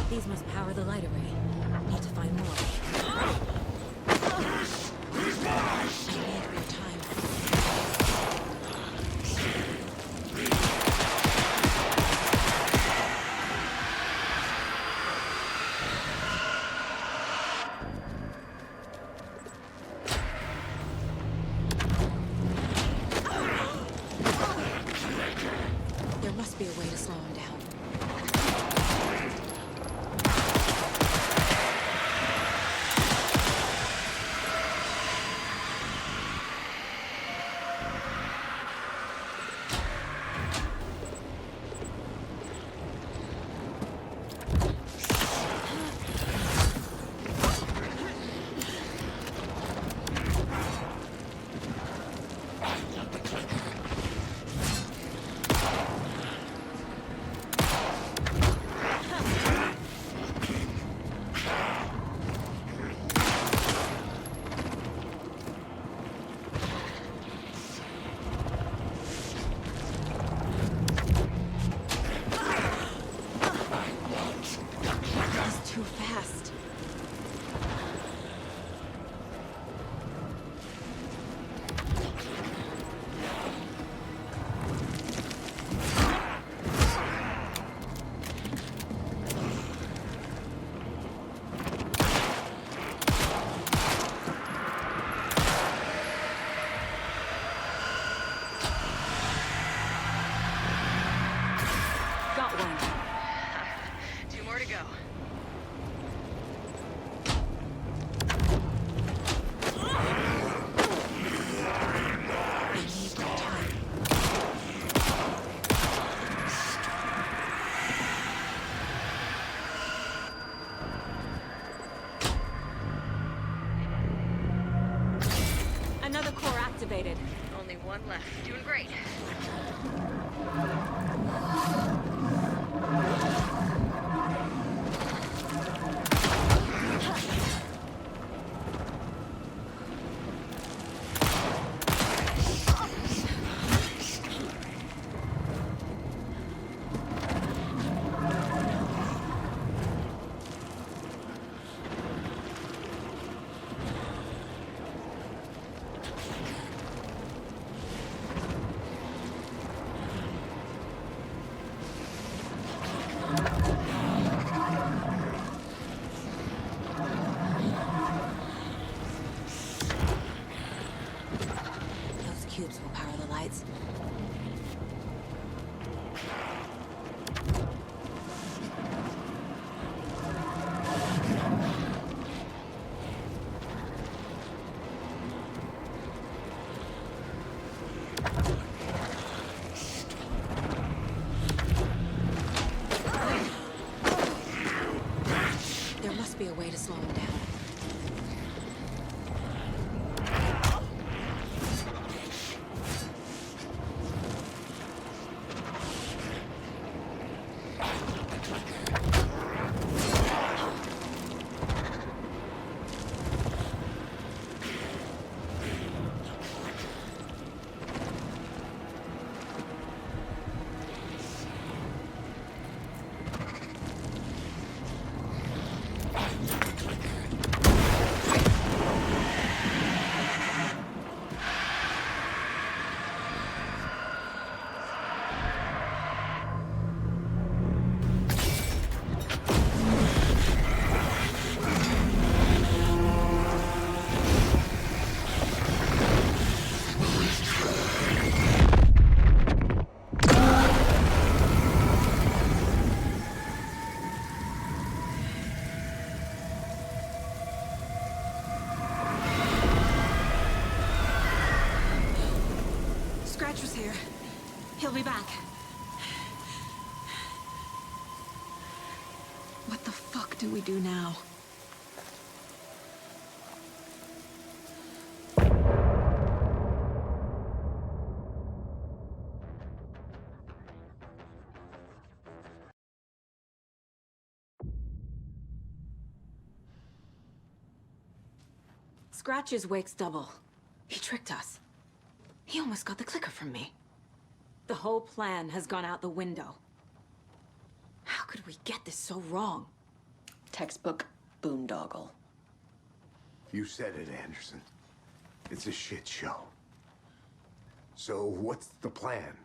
These must power the light array. Need to find more. I need more time. There must be a way to slow him down. to slow him down. Scratch was here. He'll be back. What the fuck do we do now? Scratch is Wake's double. He tricked us. He almost got the clicker from me. The whole plan has gone out the window. How could we get this so wrong? Textbook boondoggle. You said it, Anderson. It's a shit show. So what's the plan?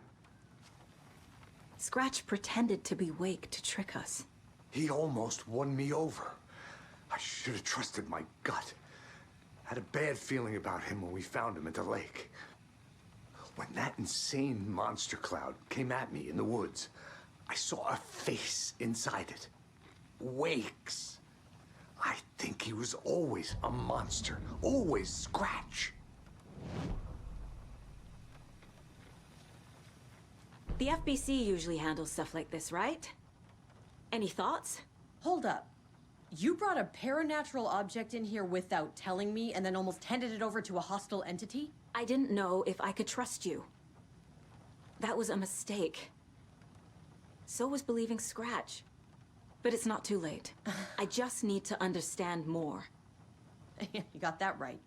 Scratch pretended to be Wake to trick us. He almost won me over. I should have trusted my gut. Had a bad feeling about him when we found him at the lake. When that insane monster cloud came at me in the woods, I saw a face inside it. Wake's. I think he was always a monster. Always Scratch. The FBC usually handles stuff like this, right? Any thoughts? Hold up. You brought a paranatural object in here without telling me and then almost handed it over to a hostile entity? I didn't know if I could trust you. That was a mistake. So was believing Scratch. But it's not too late. I just need to understand more. You got that right.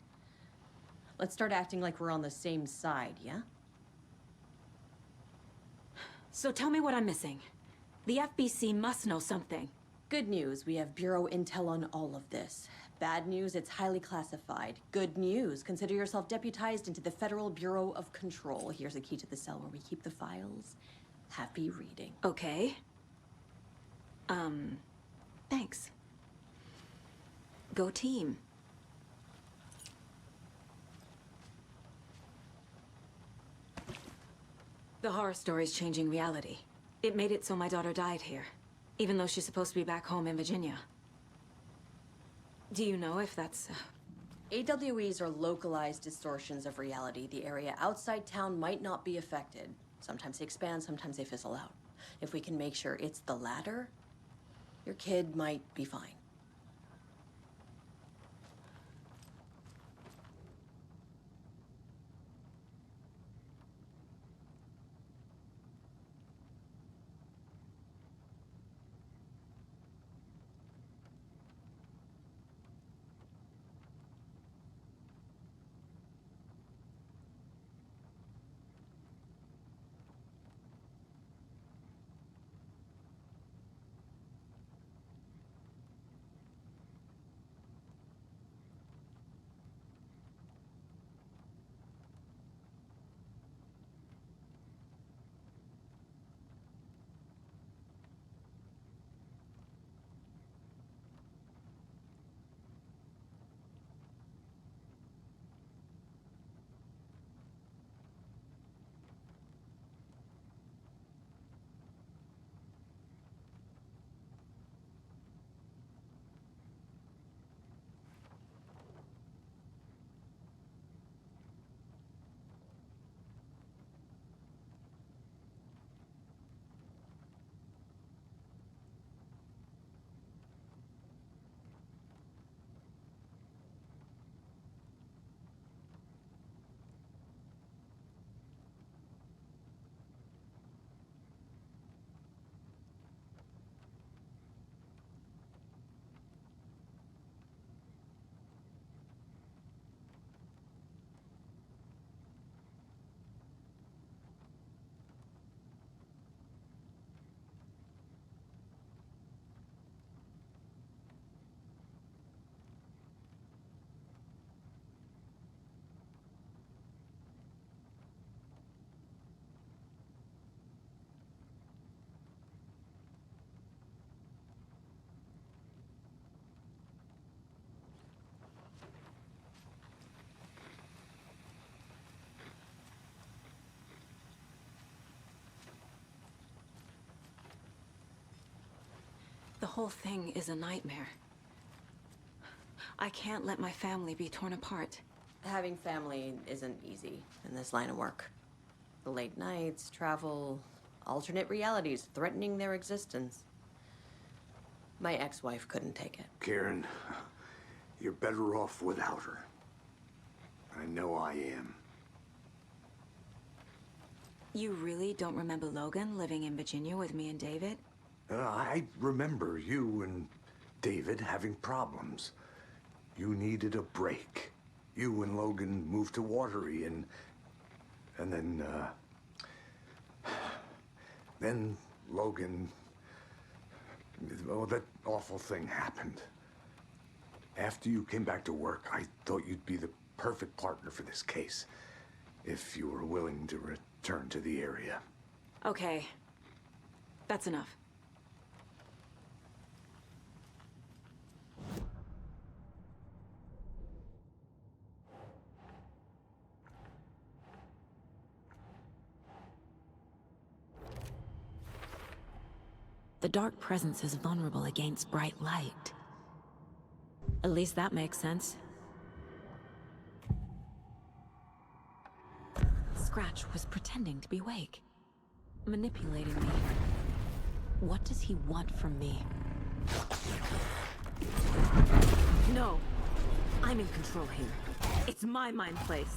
Let's start acting like we're on the same side, yeah? So tell me what I'm missing. The FBC must know something. Good news, we have Bureau intel on all of this. Bad news, it's highly classified. Good news, consider yourself deputized into the Federal Bureau of Control. Here's a key to the cell where we keep the files. Happy reading. Okay. Thanks. Go team. The horror story's changing reality. It made it so my daughter died here, even though she's supposed to be back home in Virginia. Do you know if that's... AWEs are localized distortions of reality. The area outside town might not be affected. Sometimes they expand, sometimes they fizzle out. If we can make sure it's the latter, your kid might be fine. whole thing is a nightmare. I can't let my family be torn apart. Having family isn't easy in this line of work. The late nights, travel, alternate realities threatening their existence. My ex-wife couldn't take it. Karen, you're better off without her. I know I am. You really don't remember Logan living in Virginia with me and David? I remember you and David having problems. You needed a break. You and Logan moved to Watery and then Logan, oh, that awful thing happened. After you came back to work, I thought you'd be the perfect partner for this case, if you were willing to return to the area. Okay. That's enough. The dark presence is vulnerable against bright light. At least that makes sense. Scratch was pretending to be Wake, manipulating me. What does he want from me? No! I'm in control here. It's my mind place.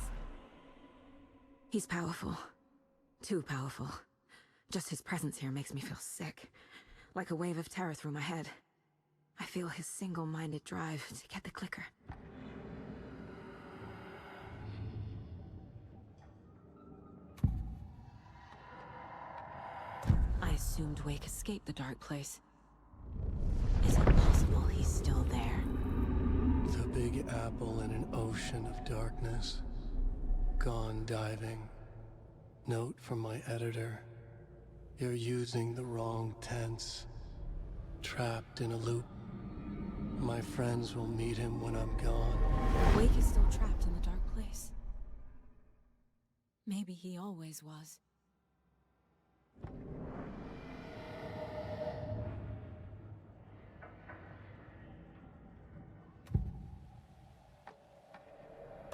He's powerful. Too powerful. Just his presence here makes me feel sick. Like a wave of terror through my head. I feel his single-minded drive to get the clicker. I assumed Wake escaped the dark place. Is it possible he's still there? The Big Apple in an ocean of darkness. Gone diving. Note from my editor. You're using the wrong tense. Trapped in a loop. My friends will meet him when I'm gone. Wake is still trapped in the dark place. Maybe he always was.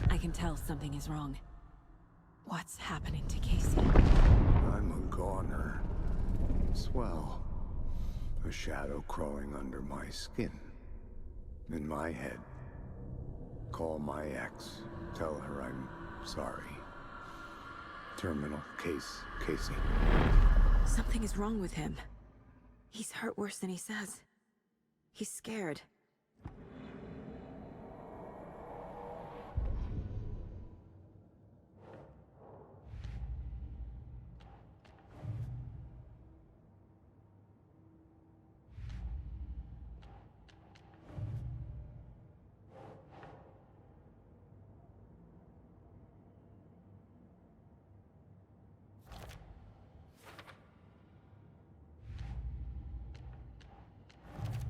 I can tell something is wrong. What's happening to Casey? I'm a goner. Swell. A shadow crawling under my skin. In my head. Call my ex. Tell her I'm sorry. Terminal case, Casey. Something is wrong with him. He's hurt worse than he says. He's scared.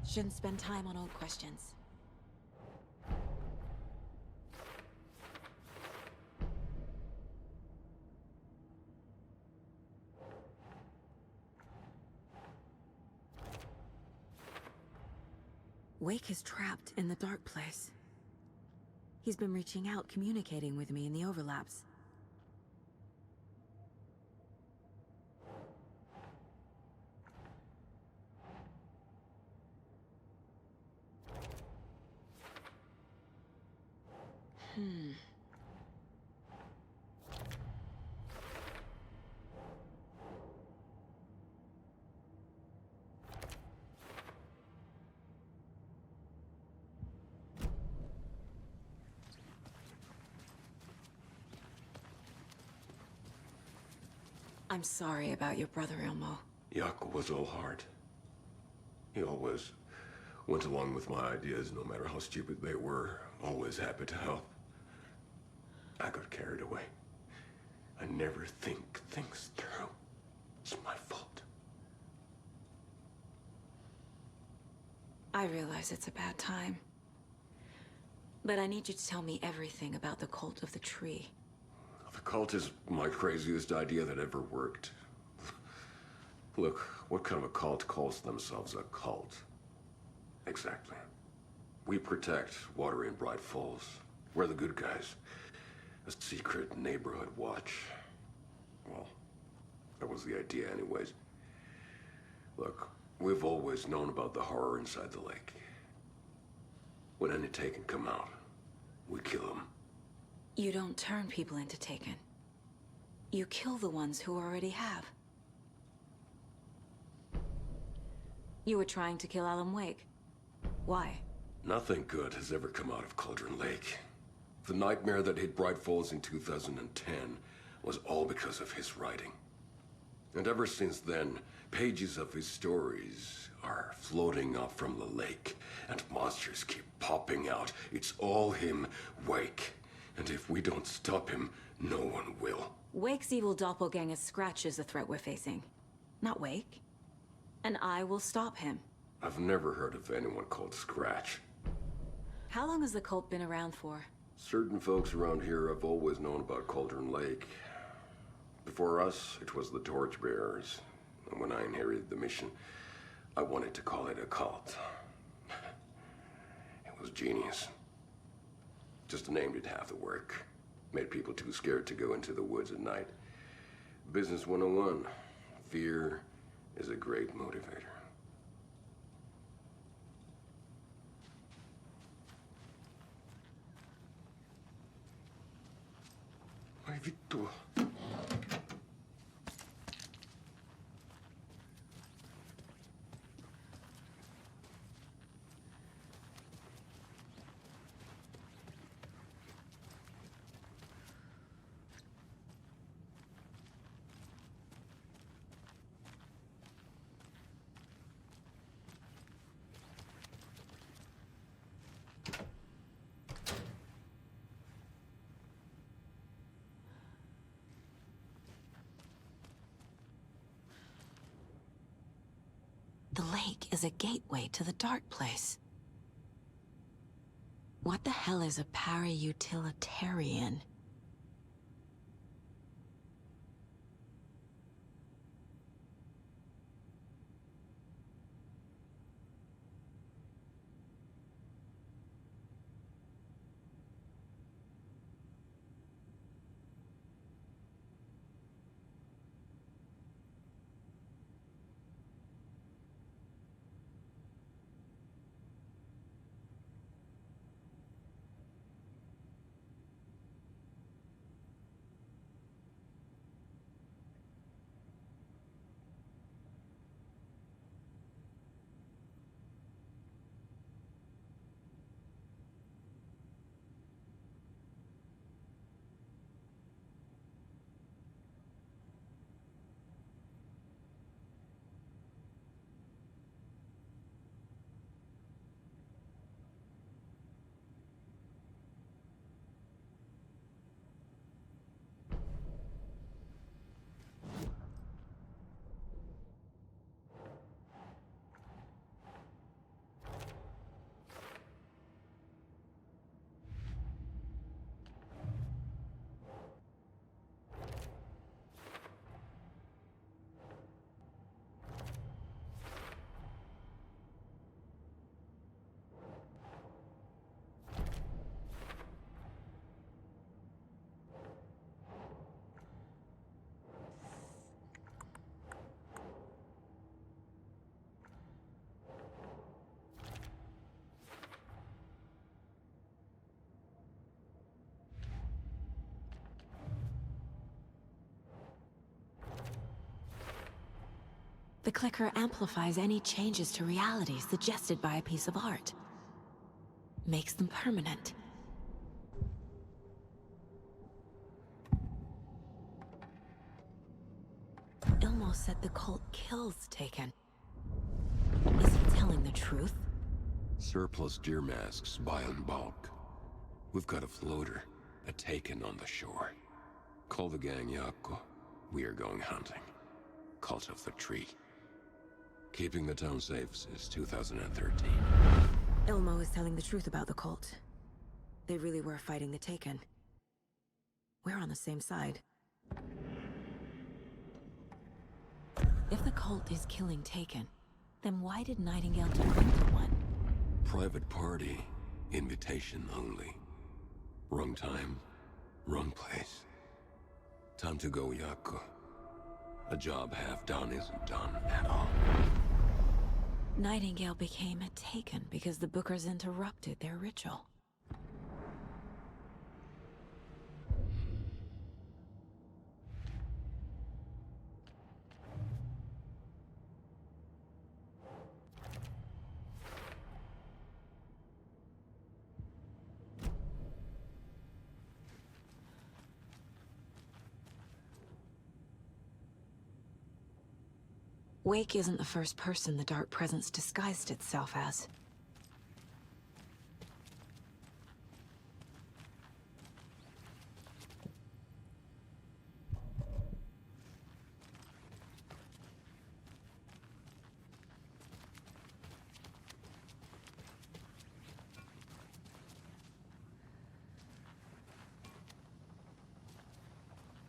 Shouldn't spend time on old questions. Wake is trapped in the dark place. He's been reaching out, communicating with me in the overlaps. I'm sorry about your brother, Ilmo. Jakob was all heart. He always went along with my ideas, no matter how stupid they were. Always happy to help. I got carried away. I never think things through. It's my fault. I realize it's a bad time. But I need you to tell me everything about the cult of the tree. The cult is my craziest idea that ever worked. Look, what kind of a cult calls themselves a cult? Exactly. We protect water in Bright Falls. We're the good guys. A secret neighborhood watch. Well, that was the idea anyways. Look, we've always known about the horror inside the lake. When any Taken come out, we kill them. You don't turn people into Taken. You kill the ones who already have. You were trying to kill Alan Wake. Why? Nothing good has ever come out of Cauldron Lake. The nightmare that hit Bright Falls in 2010 was all because of his writing. And ever since then, pages of his stories are floating up from the lake, and monsters keep popping out. It's all him, Wake. And if we don't stop him, no one will. Wake's evil doppelganger Scratch is the threat we're facing, not Wake. And I will stop him. I've never heard of anyone called Scratch. How long has the cult been around for? Certain folks around here have always known about Cauldron Lake. Before us, it was the Torchbearers. And when I inherited the mission, I wanted to call it a cult. It was genius. Just named it half the work. Made people too scared to go into the woods at night. Business 101. Fear is a great motivator. Ai vittu. The lake is a gateway to the dark place. What the hell is a para-utilitarian? The clicker amplifies any changes to reality suggested by a piece of art. Makes them permanent. Ilmo said the cult kills Taken. Is he telling the truth? Surplus deer masks buy in bulk. We've got a floater, a Taken on the shore. Call the gang Yako. We are going hunting. Cult of the Tree. Keeping the town safe since 2013. Ilmo is telling the truth about the cult. They really were fighting the Taken. We're on the same side. If the cult is killing Taken, then why did Nightingale turn into one? Private party, invitation only. Wrong time, wrong place. Time to go, Yaku. A job half done isn't done at all. Nightingale became a Taken because the Bookers interrupted their ritual. Wake isn't the first person the Dark Presence disguised itself as.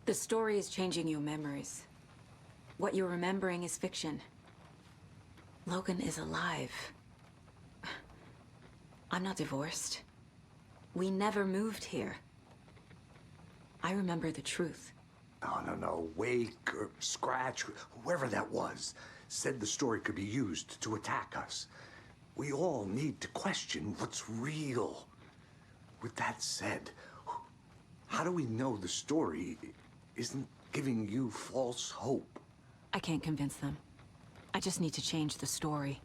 The story is changing your memories. What you're remembering is fiction. Logan is alive. I'm not divorced. We never moved here. I remember the truth. No. Wake or Scratch, whoever that was, said the story could be used to attack us. We all need to question what's real. With that said, how do we know the story isn't giving you false hope? I can't convince them. I just need to change the story.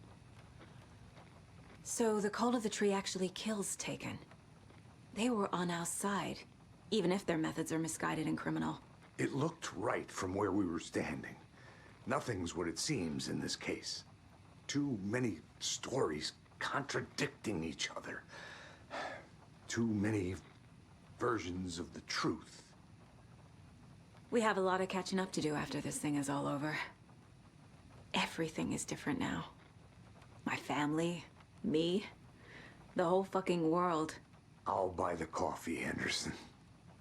So the Cult of the Tree actually kills Taken. They were on our side, even if their methods are misguided and criminal. It looked right from where we were standing. Nothing's what it seems in this case. Too many stories contradicting each other. Too many versions of the truth. We have a lot of catching up to do after this thing is all over. Everything is different now. My family, me, the whole fucking world. I'll buy the coffee, Anderson.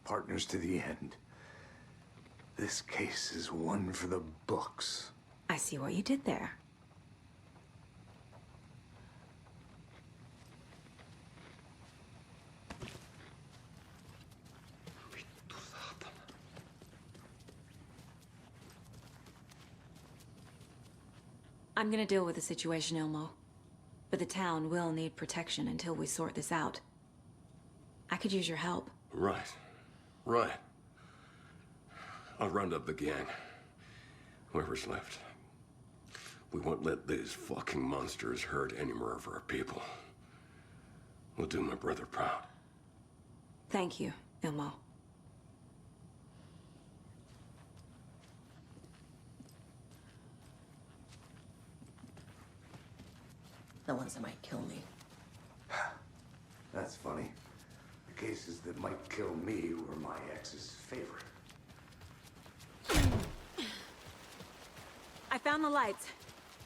Partners to the end. This case is one for the books. I see what you did there. I'm gonna deal with the situation, Ilmo. But the town will need protection until we sort this out. I could use your help. Right. I'll round up the gang. Whoever's left. We won't let these fucking monsters hurt any more of our people. We'll do my brother proud. Thank you, Ilmo. The ones that might kill me. That's funny. The cases that might kill me were my ex's favorite. I found the lights.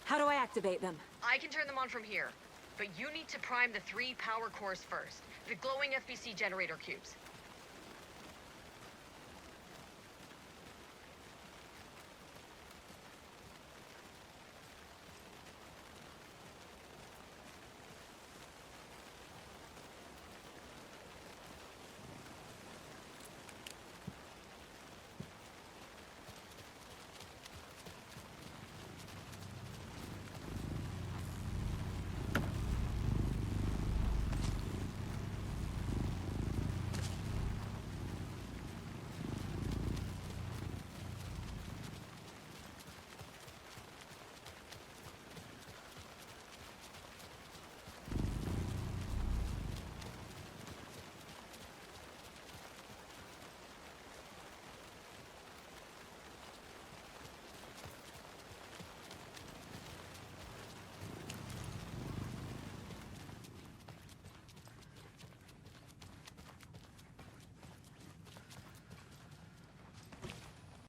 How do I activate them? I can turn them on from here, but you need to prime the 3 power cores first. The glowing FBC generator cubes.